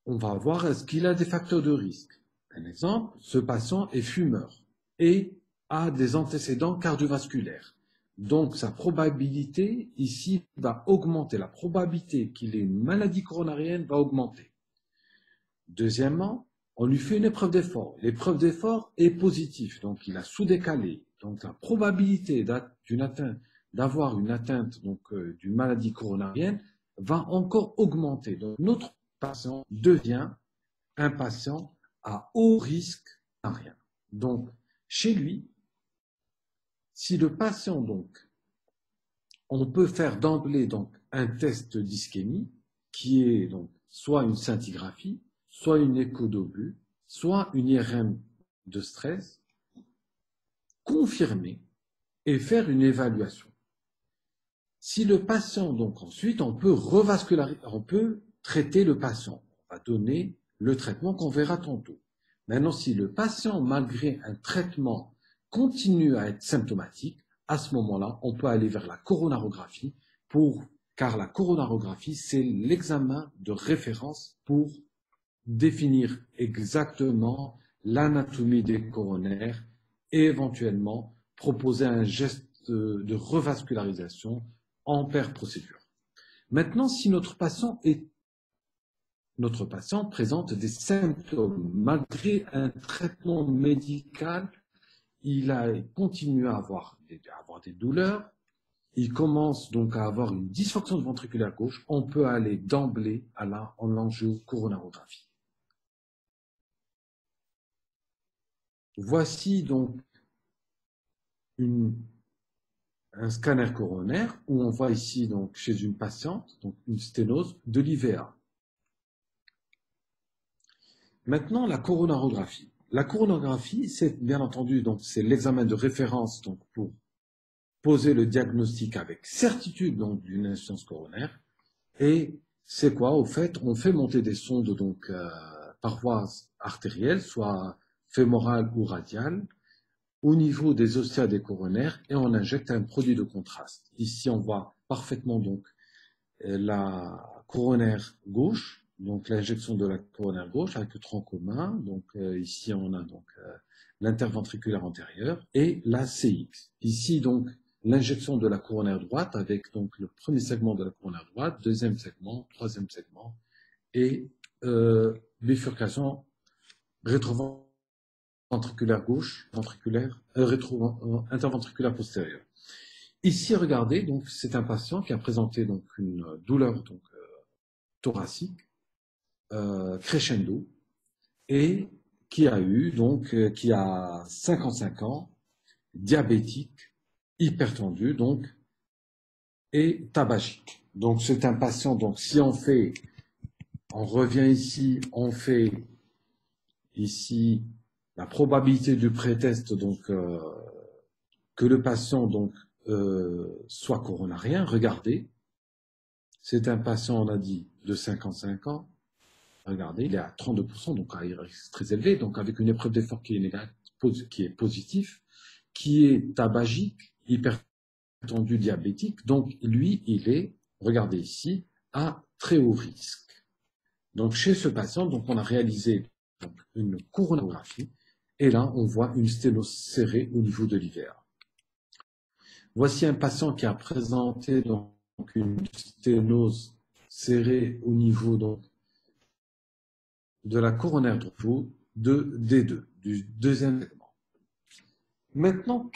Speaker 1: on va voir est-ce qu'il a des facteurs de risque. Un exemple, ce patient est fumeur et a des antécédents cardiovasculaires. Donc sa probabilité ici va augmenter. La probabilité qu'il ait une maladie coronarienne va augmenter. Deuxièmement, on lui fait une épreuve d'effort. L'épreuve d'effort est positive, donc il a sous-décalé. Donc la probabilité d'une atteinte d'avoir une atteinte d'une maladie coronarienne va encore augmenter. Donc, notre patient devient un patient à haut risque coronarien. Donc, chez lui, si le patient, on peut faire d'emblée un test d'ischémie qui est soit une scintigraphie, soit une écho d'obus, soit une IRM de stress, confirmer et faire une évaluation. Si le patient, ensuite, on peut revasculariser, on peut traiter le patient. On va donner le traitement qu'on verra tantôt. Maintenant, si le patient, malgré un traitement, continue à être symptomatique, à ce moment-là, on peut aller vers la coronarographie car la coronarographie, c'est l'examen de référence pour définir exactement l'anatomie des coronaires et éventuellement proposer un geste de revascularisation en paire procédure. Maintenant, si notre patient présente des symptômes, malgré un traitement médical, il continue à avoir des douleurs, il commence donc à avoir une dysfonction ventriculaire gauche, on peut aller d'emblée en l'angiocoronarographie. Voici donc un scanner coronaire où on voit ici chez une patiente une sténose de l'IVA. Maintenant, la coronarographie. La coronarographie, c'est bien entendu c'est l'examen de référence pour poser le diagnostic avec certitude d'une insuffisance coronaire. Et c'est quoi? Au fait, on fait monter des sondes parois artérielles, soit fémorales ou radiales, au niveau des ostiades coronaires et on injecte un produit de contraste. Ici, on voit parfaitement la coronaire gauche, l'injection de la coronaire gauche avec le tronc commun. Ici, on a l'interventriculaire antérieur et la CX. Ici, l'injection de la coronaire droite avec le premier segment de la coronaire droite, deuxième segment, troisième segment et bifurcation rétroventriculaire gauche, interventriculaire postérieure. Ici, regardez, c'est un patient qui a présenté une douleur thoracique crescendo et qui a 55 ans, diabétique, hypertendu, et tabagique. C'est un patient, si on revient ici, on fait ici la probabilité du pré-test, que le patient soit coronarien. Regardez, c'est un patient, on a dit, de 55 ans. Regardez, il est à 32%, donc à un risque très élevé, avec une épreuve d'effort qui est positif, qui est tabagique, hypertendu, diabétique. Lui, il est, regardez ici, à très haut risque. Chez ce patient, on a réalisé une coronarographie, et là, on voit une sténose serrée au niveau de l'IVA. Voici un patient qui a présenté une sténose serrée au niveau de la coronaire droite de D2, du deuxième segment. Maintenant,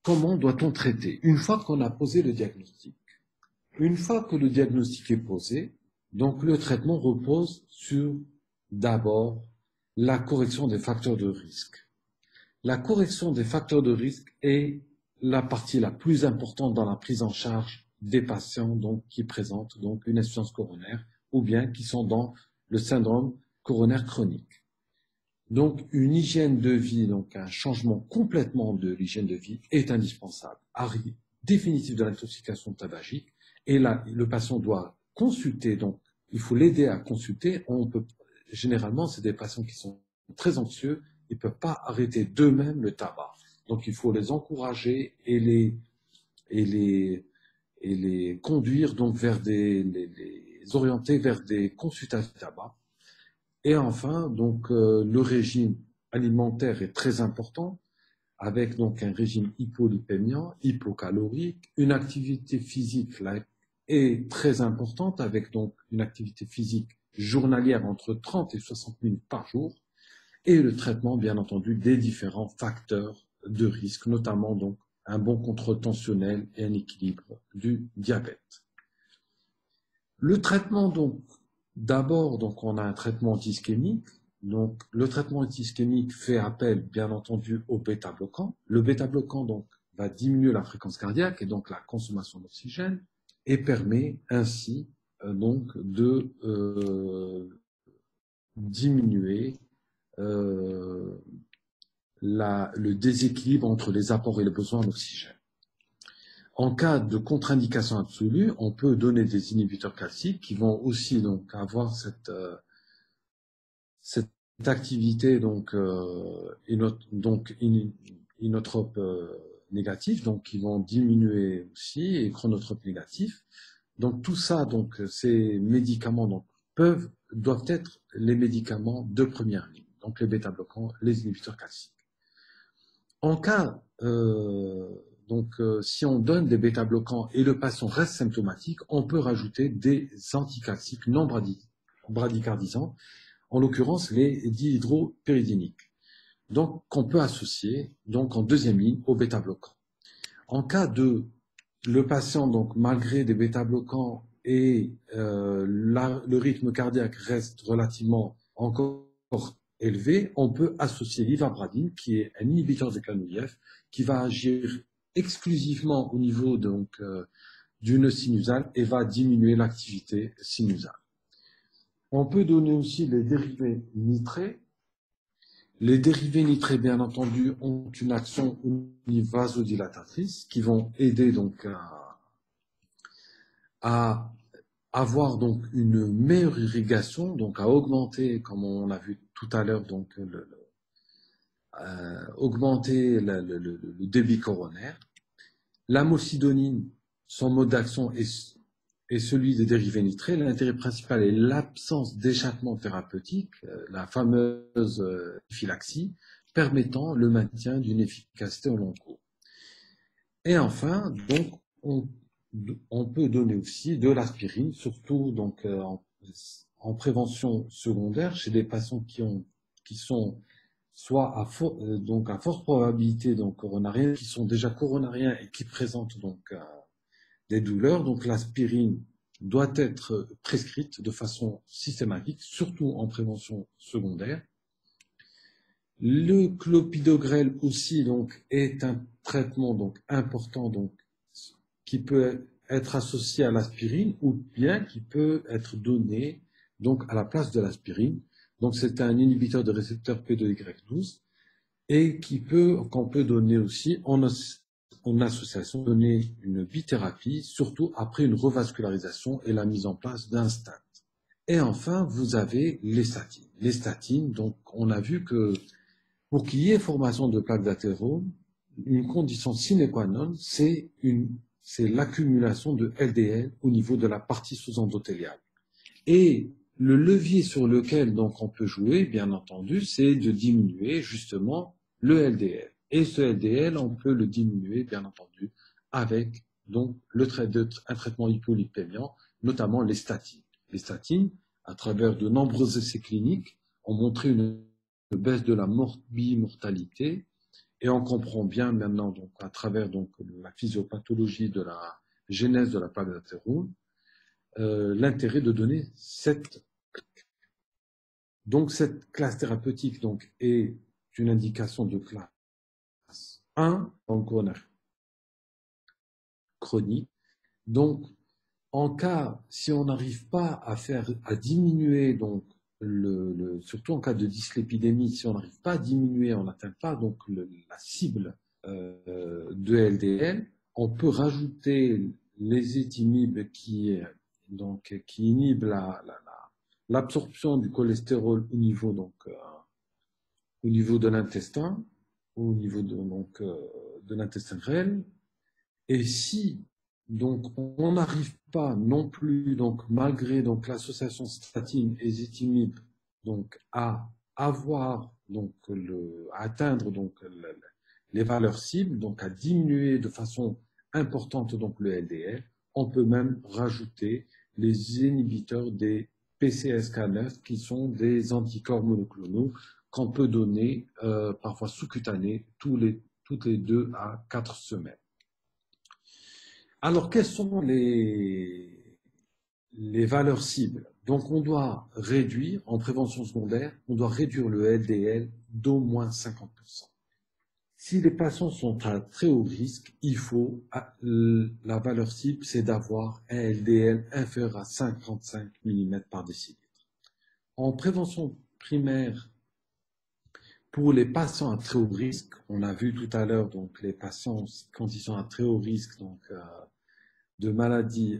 Speaker 1: comment doit-on traiter? Une fois qu'on a posé le diagnostic, une fois que le diagnostic est posé, le traitement repose sur d'abord la correction des facteurs de risque. La correction des facteurs de risque est la partie la plus importante dans la prise en charge des patients qui présentent une insuffisance coronaire ou bien qui sont dans le syndrome coronaire chronique. Une hygiène de vie, un changement complètement de l'hygiène de vie est indispensable. Arrêt définitif de l'intoxication tabagique et là, le patient doit consulter, il faut l'aider à consulter. Généralement, c'est des patients qui sont très anxieux, ils ne peuvent pas arrêter d'eux-mêmes le tabac. Il faut les encourager et les conduire les orienter vers des consultations de tabac. Et enfin, le régime alimentaire est très important, avec un régime hypolipémiant, hypocalorique, une activité physique là, est très importante, avec une activité physique journalière entre 30 et 60 minutes par jour, et le traitement, bien entendu, des différents facteurs de risque, notamment un bon contrôle tensionnel et un équilibre du diabète. Le traitement, donc, d'abord, donc, on a un traitement anti-ischémique. Donc, le traitement anti-ischémique fait appel, bien entendu, au bêta-bloquant. Le bêta-bloquant, donc, va diminuer la fréquence cardiaque et donc la consommation d'oxygène et permet ainsi, donc, de diminuer le déséquilibre entre les apports et les besoins en oxygène. En cas de contre-indication absolue, on peut donner des inhibiteurs calciques qui vont aussi donc avoir cette activité donc inotrope négatif, donc qui vont diminuer aussi, et chronotrope négatif. Donc tout ça, donc ces médicaments donc doivent être les médicaments de première ligne, donc les bêta-bloquants, les inhibiteurs calciques. En cas si on donne des bêta-bloquants et le patient reste symptomatique, on peut rajouter des anticalciques non bradycardisants, en l'occurrence les dihydropyridiniques, donc qu'on peut associer donc en deuxième ligne aux bêta-bloquants. En cas de le patient, donc malgré des bêta-bloquants et le rythme cardiaque reste relativement encore élevé, on peut associer l'ivabradine, qui est un inhibiteur des canaux IF, qui va agir exclusivement au niveau donc du nœud sinusal et va diminuer l'activité sinusale. On peut donner aussi les dérivés nitrés. Les dérivés nitrés, bien entendu, ont une action vasodilatatrice qui vont aider donc à avoir donc une meilleure irrigation, donc à augmenter, comme on a vu tout à l'heure, donc augmenter le débit coronaire. L'amossidonine, son mode d'action est celui des dérivés nitrés. L'intérêt principal est l'absence d'échappement thérapeutique, la fameuse prophylaxie, permettant le maintien d'une efficacité au long cours. Et enfin, donc, on peut donner aussi de l'aspirine, surtout donc, en prévention secondaire chez des patients qui sont soit à forte probabilité donc coronarienne, qui sont déjà coronariens et qui présentent donc des douleurs. Donc l'aspirine doit être prescrite de façon systématique, surtout en prévention secondaire. Le clopidogrel aussi donc est un traitement donc important donc qui peut être associé à l'aspirine ou bien qui peut être donné donc à la place de l'aspirine. Donc c'est un inhibiteur de récepteur P2Y12 et qu'on peut donner aussi en association, donner une bithérapie, surtout après une revascularisation et la mise en place d'un stent. Et enfin, vous avez les statines. Les statines, donc on a vu que pour qu'il y ait formation de plaques d'athérome, une condition sine qua non, c'est l'accumulation de LDL au niveau de la partie sous-endothéliale. Et le levier sur lequel donc on peut jouer, bien entendu, c'est de diminuer justement le LDL. Et ce LDL, on peut le diminuer, bien entendu, avec donc un traitement hypolipémiant, notamment les statines. Les statines, à travers de nombreux essais cliniques, ont montré une baisse de la mortalité, et on comprend bien maintenant, donc, à travers donc, la physiopathologie de la genèse de la plaque d'athérome, l'intérêt de donner cette classe thérapeutique donc, est une indication de classe 1 en coronaire chronique. Donc, si on n'arrive pas à diminuer, donc, surtout en cas de dyslipidémie, si on n'arrive pas à diminuer, on n'atteint pas donc la cible de LDL, on peut rajouter les étimibes qui inhibent l'absorption du cholestérol au niveau de l'intestin, au niveau de l'intestin grêle. Et si donc on n'arrive pas non plus, donc malgré donc l'association statine et étimib, donc à avoir donc à atteindre donc les valeurs cibles, donc à diminuer de façon importante donc le LDL, on peut même rajouter les inhibiteurs des PCSK9 qui sont des anticorps monoclonaux qu'on peut donner parfois sous-cutanés tous toutes les 2 à 4 semaines. Alors, quelles sont les valeurs cibles? Donc, on doit réduire, en prévention secondaire, on doit réduire le LDL d'au moins 50%. Si les patients sont à très haut risque, il faut, la valeur cible, c'est d'avoir un LDL inférieur à 55 mm par décilitre. En prévention primaire, pour les patients à très haut risque, on a vu tout à l'heure, donc les patients, quand ils sont à très haut risque de maladies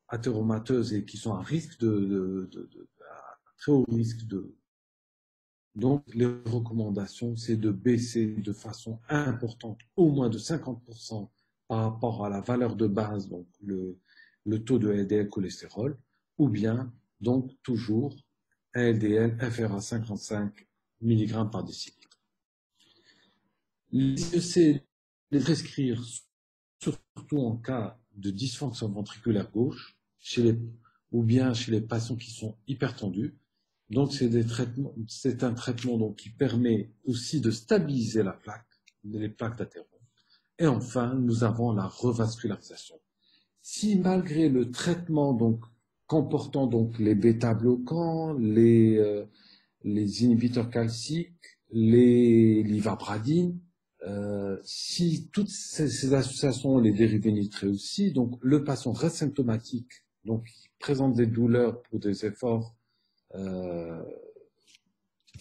Speaker 1: athéromateuses et qui sont à risque à très haut risque de. Donc, les recommandations, c'est de baisser de façon importante, au moins de 50% par rapport à la valeur de base, donc le taux de LDL cholestérol, ou bien, donc, toujours un LDL inférieur à 55 mg par décilitre. C'est de prescrire, surtout en cas de dysfonction ventriculaire gauche, ou bien chez les patients qui sont hypertendus. Donc, c'est un traitement donc, qui permet aussi de stabiliser les plaques d'athérome. Et enfin, nous avons la revascularisation. Si malgré le traitement donc, comportant donc, les bêta-bloquants, les inhibiteurs calciques, les l'ivabradine, si toutes ces associations ont les dérivés nitrés aussi, donc le patient reste symptomatique, donc il présente des douleurs pour des efforts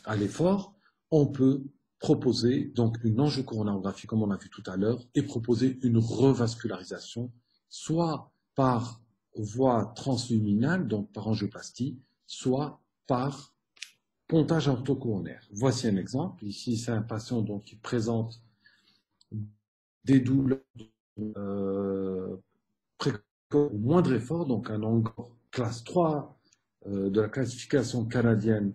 Speaker 1: à l'effort, on peut proposer donc une angiocoronarographie comme on a vu tout à l'heure et proposer une revascularisation, soit par voie transluminale, donc par angioplastie, soit par pontage orthocoronaire. Voici un exemple. Ici, c'est un patient donc, qui présente des douleurs précoces au moindre effort, donc un angor classe 3 de la classification canadienne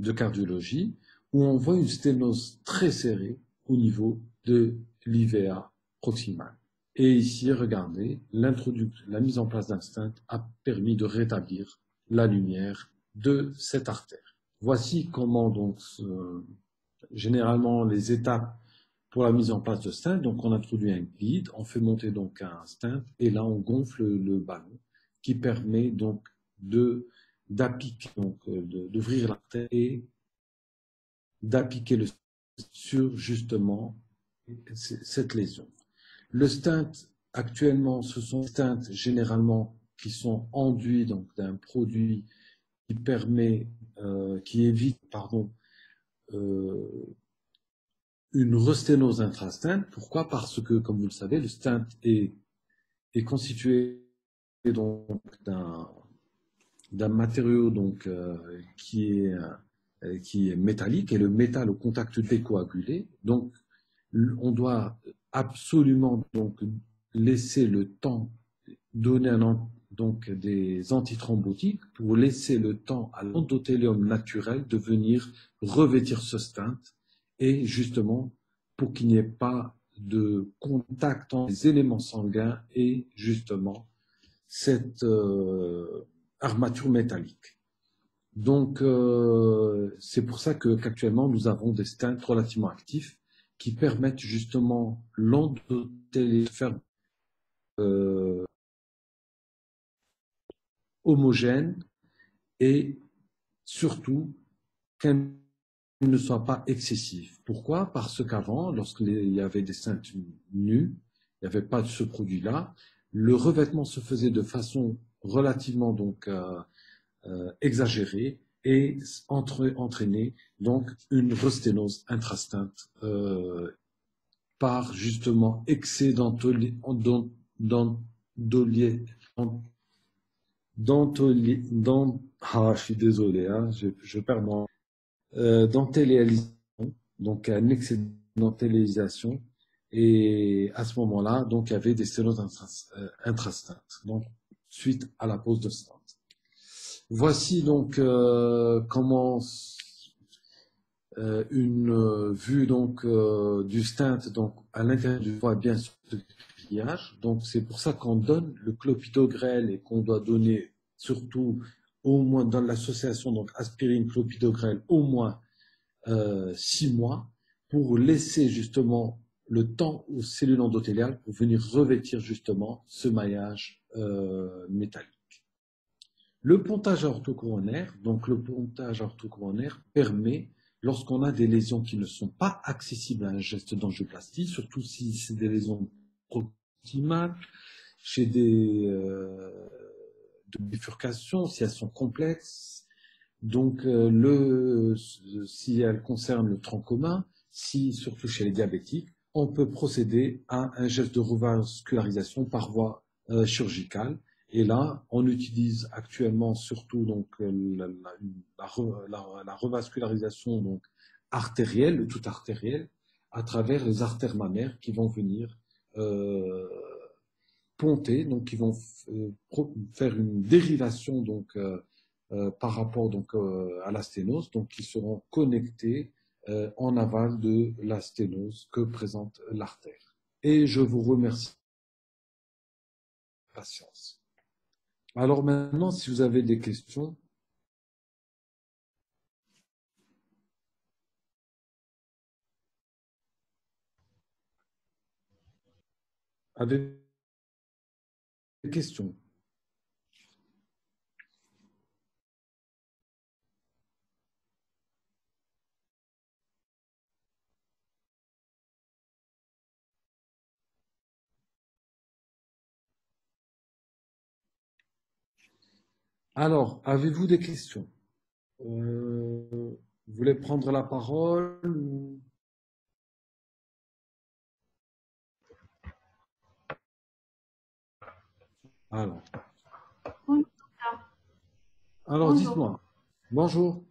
Speaker 1: de cardiologie, où on voit une sténose très serrée au niveau de l'IVA proximal. Et ici, regardez, la mise en place d'un stent a permis de rétablir la lumière de cette artère. Voici comment donc généralement les étapes pour la mise en place de stent. Donc on introduit un guide, on fait monter donc un stent et là on gonfle le ballon qui permet donc d'appliquer d'ouvrir l'artère et d'appliquer le sur justement cette lésion. Le stent actuellement, ce sont des stents généralement qui sont enduits donc d'un produit qui permet, qui évite, une resténose intrastent. Pourquoi? Parce que, comme vous le savez, le stent est constitué donc d'un matériau donc qui est métallique et le métal au contact décoagulé. Donc, on doit absolument donc laisser le temps, donner donc des antithrombotiques pour laisser le temps à l'endothélium naturel de venir revêtir ce stent et justement pour qu'il n'y ait pas de contact entre les éléments sanguins et justement cette armature métallique. Donc, c'est pour ça qu'actuellement, nous avons des stents relativement actifs qui permettent justement l'endothélium de faire homogène et surtout qu'elle ne soit pas excessive. Pourquoi? Parce qu'avant, lorsqu'il y avait des stents nus, il n'y avait pas de ce produit-là, le revêtement se faisait de façon relativement donc exagérée et entraîner donc une resténose intrastent par justement excès je suis désolé, hein, je perds mon dentellisation, donc un excès de dentellisation, et à ce moment-là, donc il y avait des sténoses intrastent, donc suite à la pose de stent. Voici donc comment une vue donc du stent donc à l'intérieur du foie bien sûr de grillage. Donc c'est pour ça qu'on donne le clopidogrel et qu'on doit donner surtout au moins dans l'association donc aspirine clopidogrel au moins 6 mois pour laisser justement le temps aux cellules endothéliales pour venir revêtir justement ce maillage métallique. Le pontage orthocoronaire, donc le pontage orthocoronaire permet, lorsqu'on a des lésions qui ne sont pas accessibles à un geste d'angioplastie, surtout si c'est des lésions proximales, chez des de bifurcation, si elles sont complexes, donc si elles concernent le tronc commun, si surtout chez les diabétiques, on peut procéder à un geste de revascularisation par voie chirurgicale. Et là, on utilise actuellement surtout donc la revascularisation donc artérielle, toute artérielle, à travers les artères mammaires qui vont venir ponter, donc qui vont faire une dérivation donc par rapport donc à la sténose, donc qui seront connectés en aval de la sténose que présente l'artère. Et je vous remercie de votre patience. Alors maintenant, si vous avez des questions. Avez-vous des questions? Alors, avez-vous des questions? Vous voulez prendre la parole ou... Alors,
Speaker 2: Bonjour.
Speaker 1: dites-moi. Bonjour.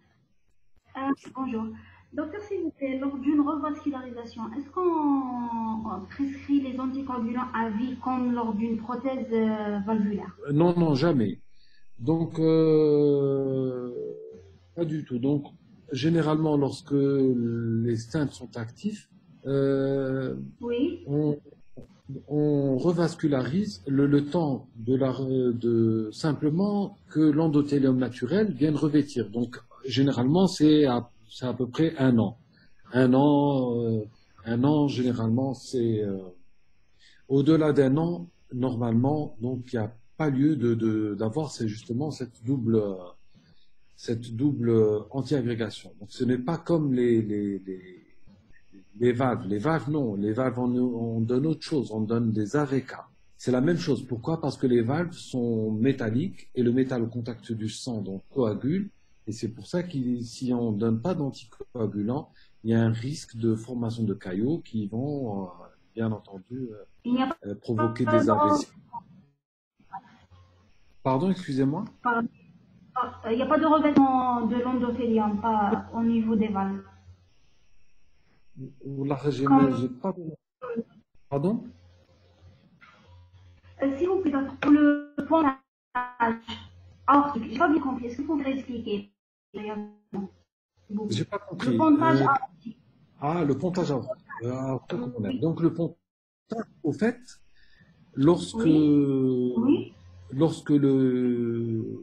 Speaker 2: Bonjour. Docteur, s'il vous plaît, lors d'une revascularisation, est-ce qu'on prescrit les anticoagulants à vie comme lors d'une prothèse valvulaire?
Speaker 1: Non, non, jamais. Donc, pas du tout. Donc, généralement, lorsque les stents sont actifs,
Speaker 2: Oui.
Speaker 1: on revascularise le temps de simplement que l'endothélium naturel vienne revêtir. Donc, généralement, c'est à peu près un an. Un an, généralement, c'est au-delà d'un an, normalement, donc il n'y a pas lieu d'avoir justement cette double anti-agrégation. Donc, ce n'est pas comme les valves. Les valves, non. Les valves, on donne autre chose. On donne des AVK. C'est la même chose. Pourquoi? Parce que les valves sont métalliques et le métal au contact du sang donc coagule. Et c'est pour ça que si on ne donne pas d'anticoagulants, il y a un risque de formation de caillots qui vont, bien entendu,
Speaker 2: Il n'y a
Speaker 1: provoquer
Speaker 2: pas
Speaker 1: des AVC.
Speaker 2: de,
Speaker 1: Pardon, excusez-moi.
Speaker 2: il n'y a pas de revêtement de l'endothélium, pas au niveau des valves.
Speaker 1: Là, j'ai
Speaker 2: Comme,
Speaker 1: pas. Pardon?
Speaker 2: s'il vous plaît, pour le pontage aortique, j'ai pas bien compris. Est-ce que vous pouvez expliquer?
Speaker 1: J'ai pas
Speaker 2: Le
Speaker 1: compris.
Speaker 2: pontage aortique.
Speaker 1: Le pontage orthocoronaire. Donc le pontage, au fait, lorsque
Speaker 2: Oui. Oui.
Speaker 1: lorsque le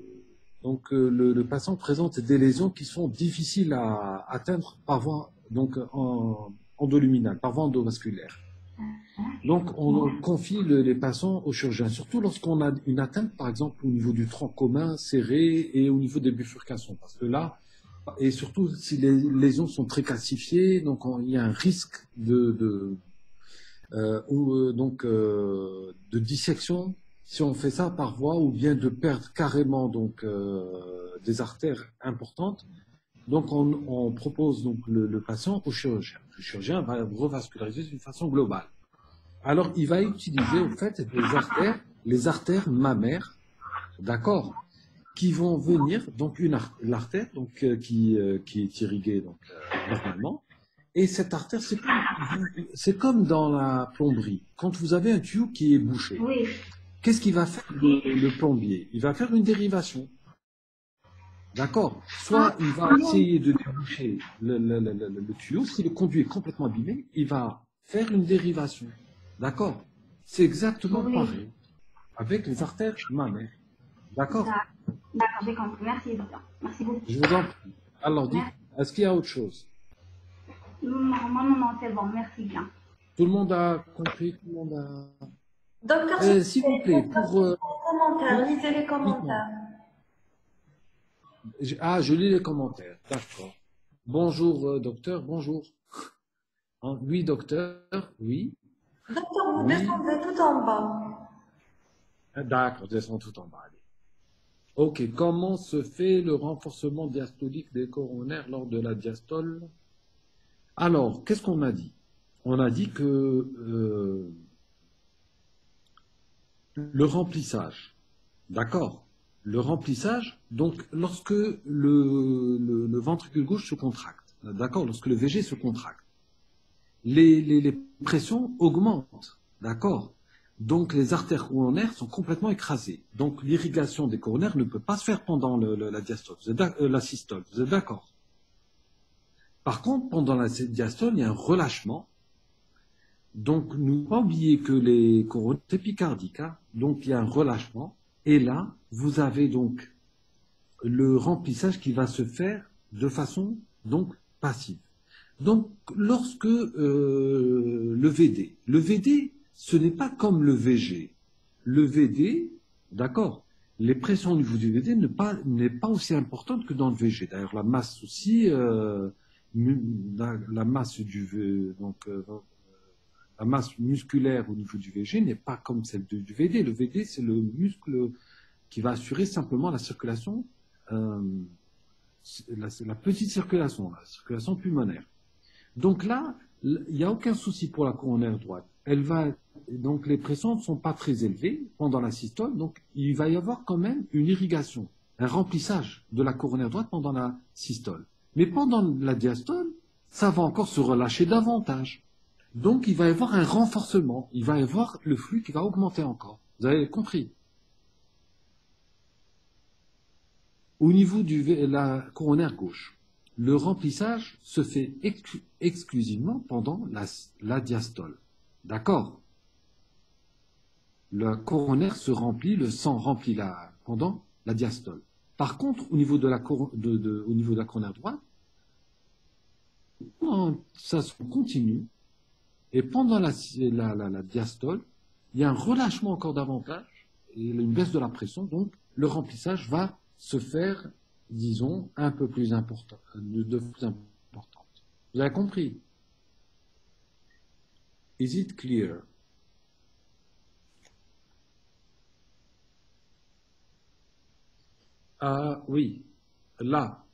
Speaker 1: patient présente des lésions qui sont difficiles à atteindre par voie donc endoluminale, par voie endovasculaire. Donc on confie les patients au chirurgien, surtout lorsqu'on a une atteinte, par exemple au niveau du tronc commun serré et au niveau des bifurcations, parce que là, et surtout si les lésions sont très calcifiées, donc il y a un risque de dissection si on fait ça par voie, ou bien de perdre carrément donc des artères importantes. Donc on propose donc le patient au chirurgien. Le chirurgien va revasculariser d'une façon globale. Alors il va utiliser au fait les artères mammaires, d'accord, qui vont venir, donc l'artère donc qui est irriguée donc normalement. Et cette artère, c'est comme dans la plomberie. Quand vous avez un tuyau qui est bouché,
Speaker 2: Oui.
Speaker 1: qu'est-ce qu'il va faire le plombier? Il va faire une dérivation. D'accord? Soit il va essayer de déboucher le tuyau. Si le conduit est complètement abîmé, il va faire une dérivation. D'accord? C'est exactement pareil avec les artères mammaires. D'accord?
Speaker 2: D'accord, j'ai compris. Merci, docteur. Merci beaucoup.
Speaker 1: Je vous en prie. Alors dites, est-ce qu'il y a autre chose?
Speaker 2: Non, non, non, c'est bon, merci bien.
Speaker 1: Tout le monde a compris, tout le monde a...
Speaker 3: Docteur, s'il vous
Speaker 1: S'il vous
Speaker 3: plaît,
Speaker 1: plaît,
Speaker 3: faites un
Speaker 1: pour...
Speaker 3: petit commentaire,
Speaker 1: oui,
Speaker 3: lisez les
Speaker 1: dites-moi.
Speaker 3: commentaires.
Speaker 1: Ah, je lis les commentaires. D'accord. Bonjour, docteur, bonjour. Hein, oui, docteur, oui,
Speaker 3: Docteur, vous
Speaker 1: oui.
Speaker 3: descendez tout en bas.
Speaker 1: Ah, d'accord, descends tout en bas. Allez. Ok, comment se fait le renforcement diastolique des coronaires lors de la diastole? Alors, qu'est-ce qu'on a dit? On a dit que le remplissage, d'accord? Le remplissage, donc lorsque le ventricule gauche se contracte, d'accord? Lorsque le VG se contracte, les pressions augmentent, d'accord? Donc les artères coronaires sont complètement écrasées. Donc l'irrigation des coronaires ne peut pas se faire pendant la diastole, la systole. Vous êtes d'accord? Par contre, pendant la diastole, il y a un relâchement. Donc, ne pas oublier que les coronaires sont épicardiques, hein. Donc il y a un relâchement. Et là, vous avez donc le remplissage qui va se faire de façon donc passive. Donc, lorsque le VD, ce n'est pas comme le VG. Le VD, d'accord, les pressions au niveau du VD n'est pas aussi importante que dans le VG. D'ailleurs, la masse aussi, la masse la masse musculaire au niveau du VG n'est pas comme celle du VD. Le VD, c'est le muscle qui va assurer simplement la circulation, la petite circulation, la circulation pulmonaire. Donc là, il n'y a aucun souci pour la coronaire droite. Donc les pressions ne sont pas très élevées pendant la systole, donc il va y avoir quand même une irrigation, un remplissage de la coronaire droite pendant la systole. Mais pendant la diastole, ça va encore se relâcher davantage. Donc il va y avoir un renforcement, il va y avoir le flux qui va augmenter encore. Vous avez compris? Au niveau de la coronaire gauche, le remplissage se fait exclusivement pendant la diastole. D'accord? Le coronaire se remplit, le sang remplit pendant la diastole. Par contre, au niveau de la coronaire droite, ça se continue. Et pendant la diastole, il y a un relâchement encore davantage, et une baisse de la pression, donc le remplissage va se faire, disons, un peu plus important, de plus importante. Vous avez compris? Is it clear? Ah oui, là,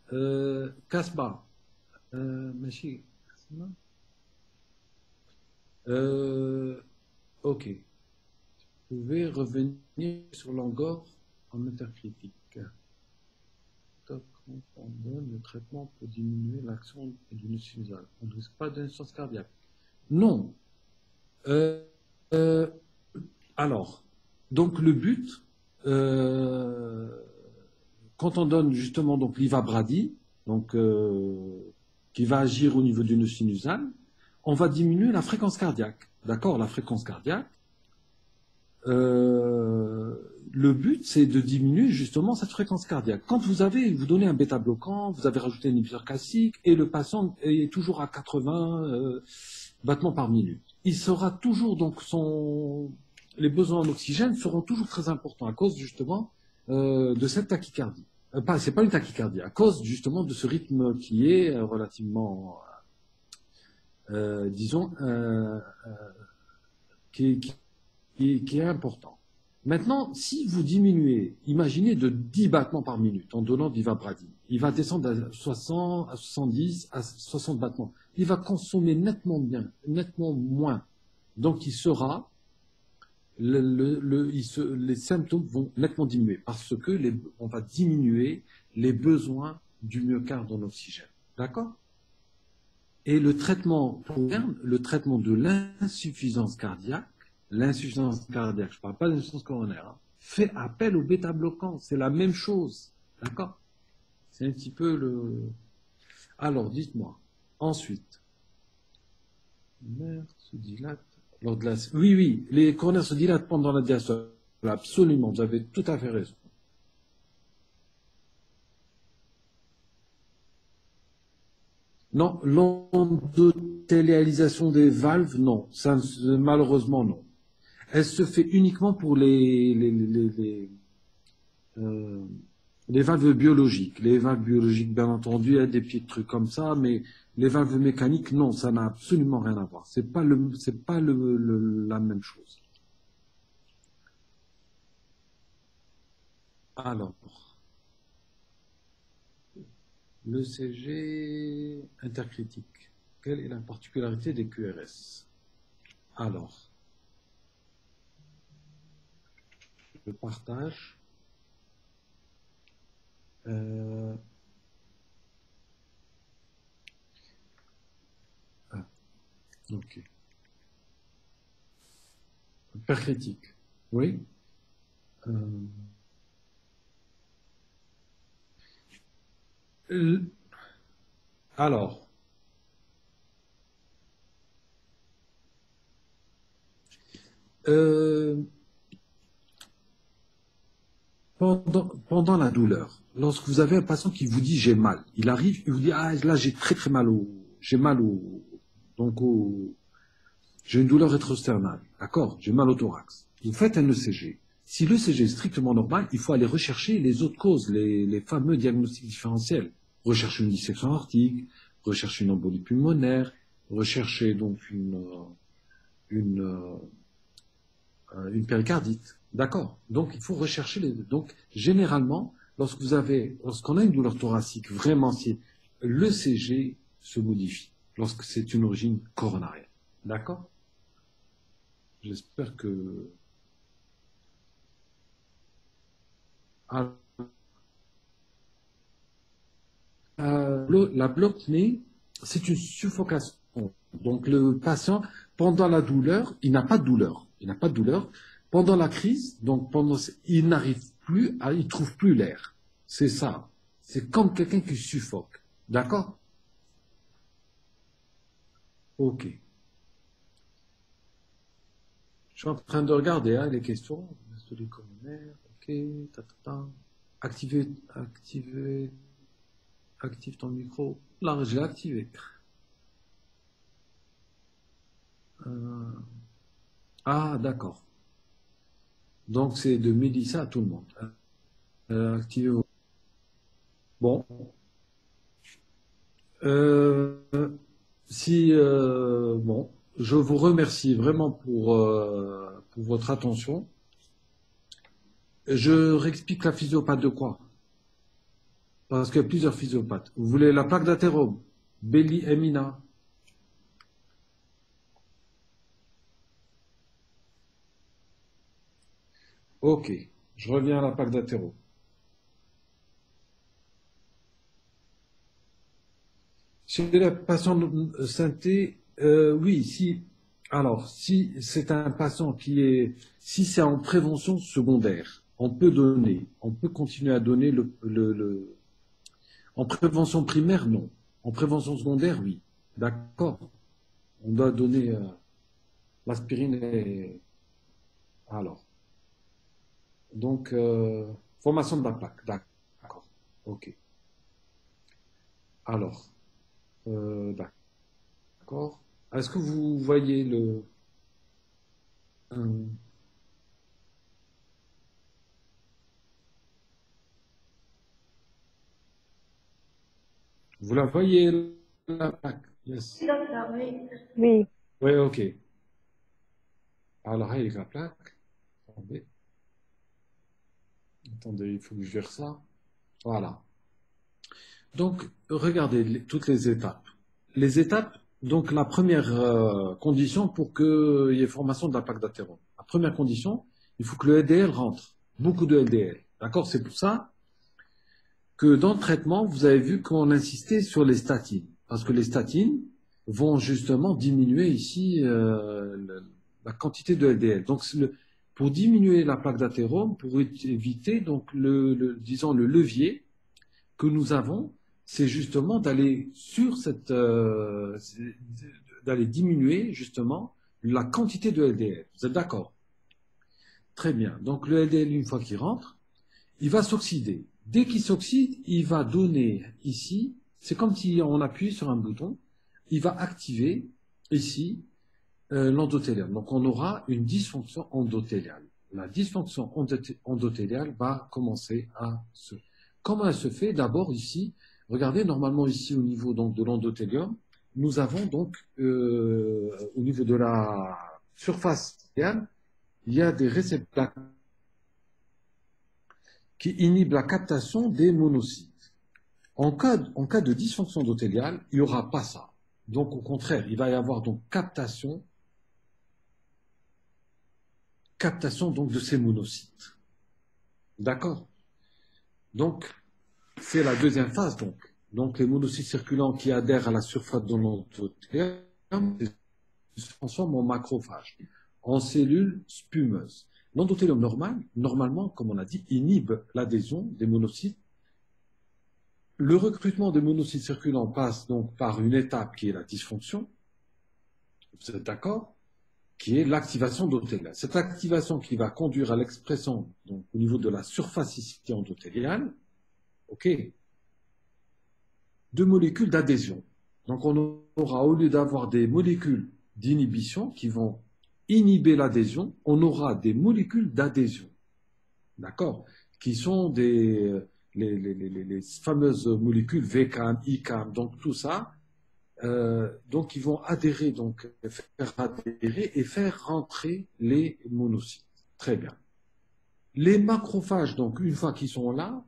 Speaker 1: Casbah, ماشي ok. Vous pouvez revenir sur l'angor en intercritique. Quand on donne le traitement pour diminuer l'action d'une sinusale, on ne risque pas d'insuffisance cardiaque. Non. Alors, donc le but, quand on donne justement donc l'ivabradine, donc qui va agir au niveau d'une sinusale, on va diminuer la fréquence cardiaque. D'accord, la fréquence cardiaque. Le but, c'est de diminuer justement cette fréquence cardiaque. Quand vous donnez un bêta-bloquant, vous avez rajouté un inhibiteur classique et le patient est toujours à 80 battements par minute. Il sera toujours donc les besoins en oxygène seront toujours très importants à cause justement de cette tachycardie. C'est pas une tachycardie, à cause justement de ce rythme qui est relativement, disons, qui est important. Maintenant, si vous diminuez, imaginez de 10 battements par minute en donnant d'ivabradine, il va descendre à 60, à 70, à 60 battements. Il va consommer nettement moins. Donc, les symptômes vont nettement diminuer parce que on va diminuer les besoins du myocarde en oxygène. D'accord? Et le traitement de l'insuffisance cardiaque, je ne parle pas d'insuffisance coronaire, hein, fait appel au bêta-bloquant. C'est la même chose. D'accord? C'est un petit peu le... Alors, dites-moi. Ensuite, se dilate lors de la... Oui, les coronaires se dilatent pendant la diastole. Absolument, vous avez tout à fait raison. Non, l'endothélialisation des valves, non. Malheureusement, non. Elle se fait uniquement pour euh, les valves biologiques. Les valves biologiques, bien entendu, il y a des petits trucs comme ça, mais les valves mécaniques, non, ça n'a absolument rien à voir. C'est pas la même chose. Alors, l'ECG intercritique. Quelle est la particularité des QRS? Alors, je partage. Ah, ok. Percritique. Oui. Euh, l- alors, euh, pendant la douleur, lorsque vous avez un patient qui vous dit j'ai mal, il arrive, il vous dit ah là j'ai très très mal j'ai mal donc j'ai une douleur rétrosternale, d'accord, j'ai mal au thorax. Vous faites un ECG. Si l'ECG est strictement normal, il faut aller rechercher les autres causes, les fameux diagnostics différentiels. Rechercher une dissection aortique, rechercher une embolie pulmonaire, rechercher donc une, une péricardite. D'accord. Donc, il faut rechercher les deux. Donc, généralement, lorsqu'on a une douleur thoracique, vraiment, si l'ECG se modifie, lorsque c'est une origine coronarienne. D'accord? J'espère que... Ah, la bloc-nez, c'est une suffocation. Donc, le patient, pendant la douleur, il n'a pas de douleur. Il n'a pas de douleur. Pendant la crise, donc il n'arrive plus il trouve plus l'air. C'est ça. C'est comme quelqu'un qui suffoque. D'accord? Ok. Je suis en train de regarder hein, les questions. Story coronaire, ok. Ta, ta, ta. Active ton micro. Là, j'ai activé. Euh, ah, d'accord. Donc, c'est de Mélissa à tout le monde. Activez vos... Bon. Euh, bon, je vous remercie vraiment pour votre attention. Je réexplique la physiopathe de quoi? Parce qu'il y a plusieurs physiopathes. Vous voulez la plaque d'athérome, Belli Emina. Ok, je reviens à la plaque d'athérome. Chez la patiente synthé, oui, si. Alors, si c'est un patient si c'est en prévention secondaire, on peut continuer à donner en prévention primaire, non. En prévention secondaire, oui. D'accord. On doit donner l'aspirine et... Alors, donc, formation de la plaque. D'accord. Ok. Alors, d'accord. Est-ce que vous voyez euh, vous la voyez, la plaque? Yes.
Speaker 3: Oui, docteur, oui.
Speaker 4: Oui,
Speaker 1: Oui, ok. Alors, avec la plaque. Attendez. Attendez, il faut que je gère ça. Voilà. Donc, regardez toutes les étapes. Les étapes, donc la première condition pour qu'il y ait formation de la plaque d'athérome. La première condition, il faut que le LDL rentre. Beaucoup de LDL. D'accord? C'est pour ça que dans le traitement, vous avez vu qu'on insistait sur les statines. Parce que les statines vont justement diminuer ici la quantité de LDL. Donc, pour diminuer la plaque d'athérome, pour éviter donc disons le levier que nous avons, c'est justement d'aller sur d'aller diminuer justement la quantité de LDL. Vous êtes d'accord? Très bien. Donc le LDL, une fois qu'il rentre, il va s'oxyder. Dès qu'il s'oxyde, il va donner ici C'est comme si on appuie sur un bouton, il va activer ici l'endothélium. Donc on aura une dysfonction endothéliale. La dysfonction endothéliale va commencer à se... Comment elle se fait? D'abord ici, regardez, normalement ici au niveau donc, de l'endothélium, nous avons donc au niveau de la surface endothéliale, il y a des récepteurs qui inhibent la captation des monocytes. En cas de dysfonction endothéliale, il n'y aura pas ça. Donc au contraire, il va y avoir donc captation donc de ces monocytes. D'accord? Donc, c'est la deuxième phase donc. Donc les monocytes circulants qui adhèrent à la surface de l'endothélium se transforment en macrophages, en cellules spumeuses. L'endothélium normalement, comme on a dit, inhibe l'adhésion des monocytes. Le recrutement des monocytes circulants passe donc par une étape qui est la dysfonction. Vous êtes d'accord? Qui est l'activation endothéliale. Cette activation qui va conduire à l'expression donc, au niveau de la surface ici endothéliale, ok, de molécules d'adhésion. Donc on aura, au lieu d'avoir des molécules d'inhibition qui vont inhiber l'adhésion, on aura des molécules d'adhésion. D'accord? Qui sont les fameuses molécules VCAM, ICAM, donc tout ça. Donc ils vont adhérer, donc faire adhérer et faire rentrer les monocytes. Très bien. Les macrophages, donc une fois qu'ils sont là,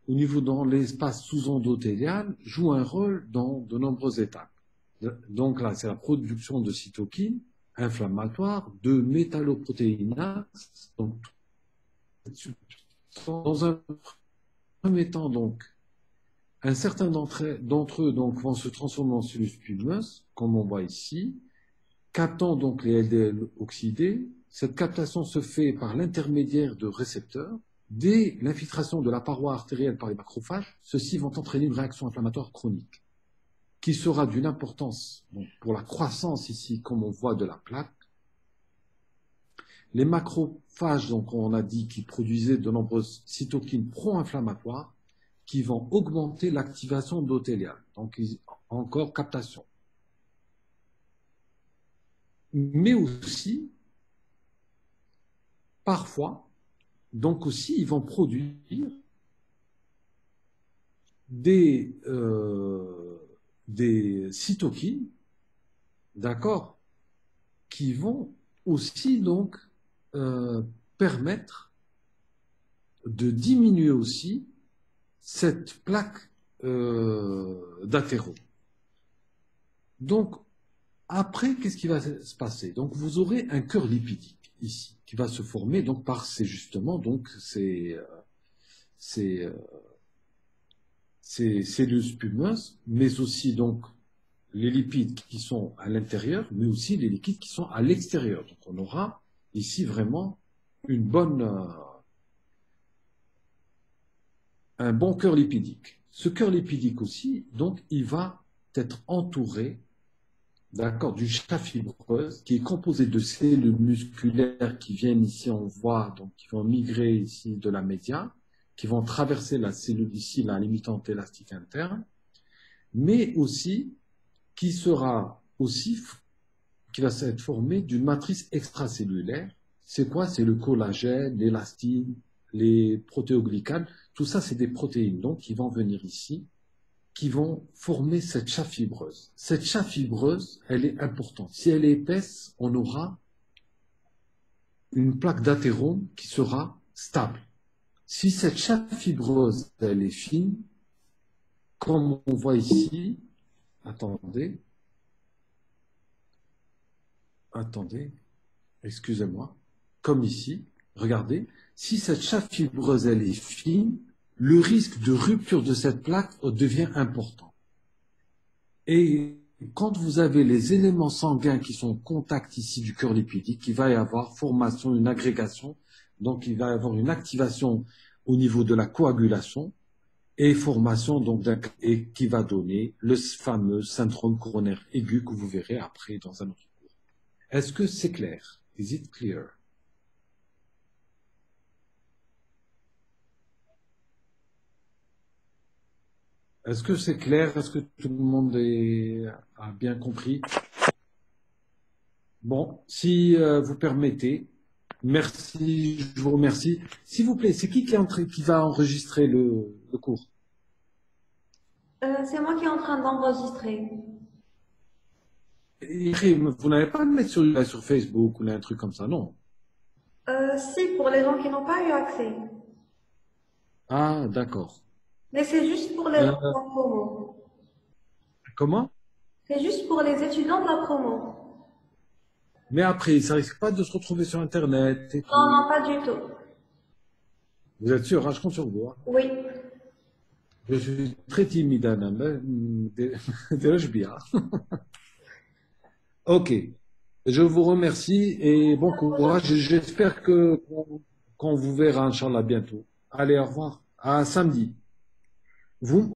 Speaker 1: au niveau dans l'espace sous-endothélial, jouent un rôle dans de nombreuses étapes. Donc là, c'est la production de cytokines inflammatoires, de métalloprotéinases. Donc, dans un premier temps, donc, un certain d'entre eux donc, vont se transformer en cellules spumeuses, comme on voit ici, captant donc les LDL oxydés. Cette captation se fait par l'intermédiaire de récepteurs. Dès l'infiltration de la paroi artérielle par les macrophages, ceux-ci vont entraîner une réaction inflammatoire chronique, qui sera d'une importance donc, pour la croissance ici, comme on voit, de la plaque. Les macrophages, donc on a dit, qui produisaient de nombreuses cytokines pro-inflammatoires, qui vont augmenter l'activation endothéliale. Donc, encore captation. Mais aussi, parfois, donc aussi, ils vont produire des cytokines, d'accord, qui vont aussi donc permettre de diminuer aussi cette plaque d'athérome. Donc, après, qu'est-ce qui va se passer? Donc, vous aurez un cœur lipidique ici, qui va se former donc par justement donc ces cellules spumeuses, mais aussi donc les lipides qui sont à l'intérieur, mais aussi les liquides qui sont à l'extérieur. Donc, on aura ici vraiment une bonne un bon cœur lipidique. Ce cœur lipidique aussi, donc, il va être entouré, d'accord, d'une chape fibreuse qui est composée de cellules musculaires qui viennent ici, on voit, donc, qui vont migrer ici de la média, qui vont traverser la cellule ici, la limitante élastique interne, mais aussi qui sera aussi, qui va être formée d'une matrice extracellulaire. C'est quoi? C'est le collagène, l'élastine, les protéoglycanes. Tout ça, c'est des protéines donc qui vont venir ici, qui vont former cette chape fibreuse. Cette chape fibreuse, elle est importante. Si elle est épaisse, on aura une plaque d'athérome qui sera stable. Si cette chape fibreuse, elle est fine, comme on voit ici, attendez, excusez-moi, comme ici, regardez, si cette chape fibreuse, elle est fine, le risque de rupture de cette plaque devient important. Et quand vous avez les éléments sanguins qui sont en contact ici du cœur lipidique, il va y avoir formation, une agrégation, donc il va y avoir une activation au niveau de la coagulation et formation donc et qui va donner le fameux syndrome coronaire aigu que vous verrez après dans un autre cours. Est-ce que c'est clair? Is it clear? Est-ce que c'est clair? Est-ce que tout le monde a bien compris? Bon, si vous permettez, merci, je vous remercie. S'il vous plaît, c'est qui va enregistrer le cours?
Speaker 3: C'est moi qui est en train d'enregistrer.
Speaker 1: Et vous n'avez pas à le mettre sur Facebook ou un truc comme ça, non?
Speaker 3: Si, pour les gens qui n'ont pas eu accès.
Speaker 1: Ah, d'accord.
Speaker 3: Mais c'est juste pour les
Speaker 1: Euh,
Speaker 3: gens de la promo.
Speaker 1: comment?
Speaker 3: C'est juste pour les étudiants de la promo.
Speaker 1: Mais après, ça risque pas de se retrouver sur Internet et
Speaker 3: Non,
Speaker 1: tout.
Speaker 3: non, pas du tout.
Speaker 1: Vous êtes sûr, hein, je compte sur vous. Hein.
Speaker 3: Oui.
Speaker 1: Je suis très timide, Anna, mais déjà bien. Ok. Je vous remercie et bon courage. J'espère qu'on vous verra, Inch'Allah, bientôt. Allez, au revoir. À samedi. Vous,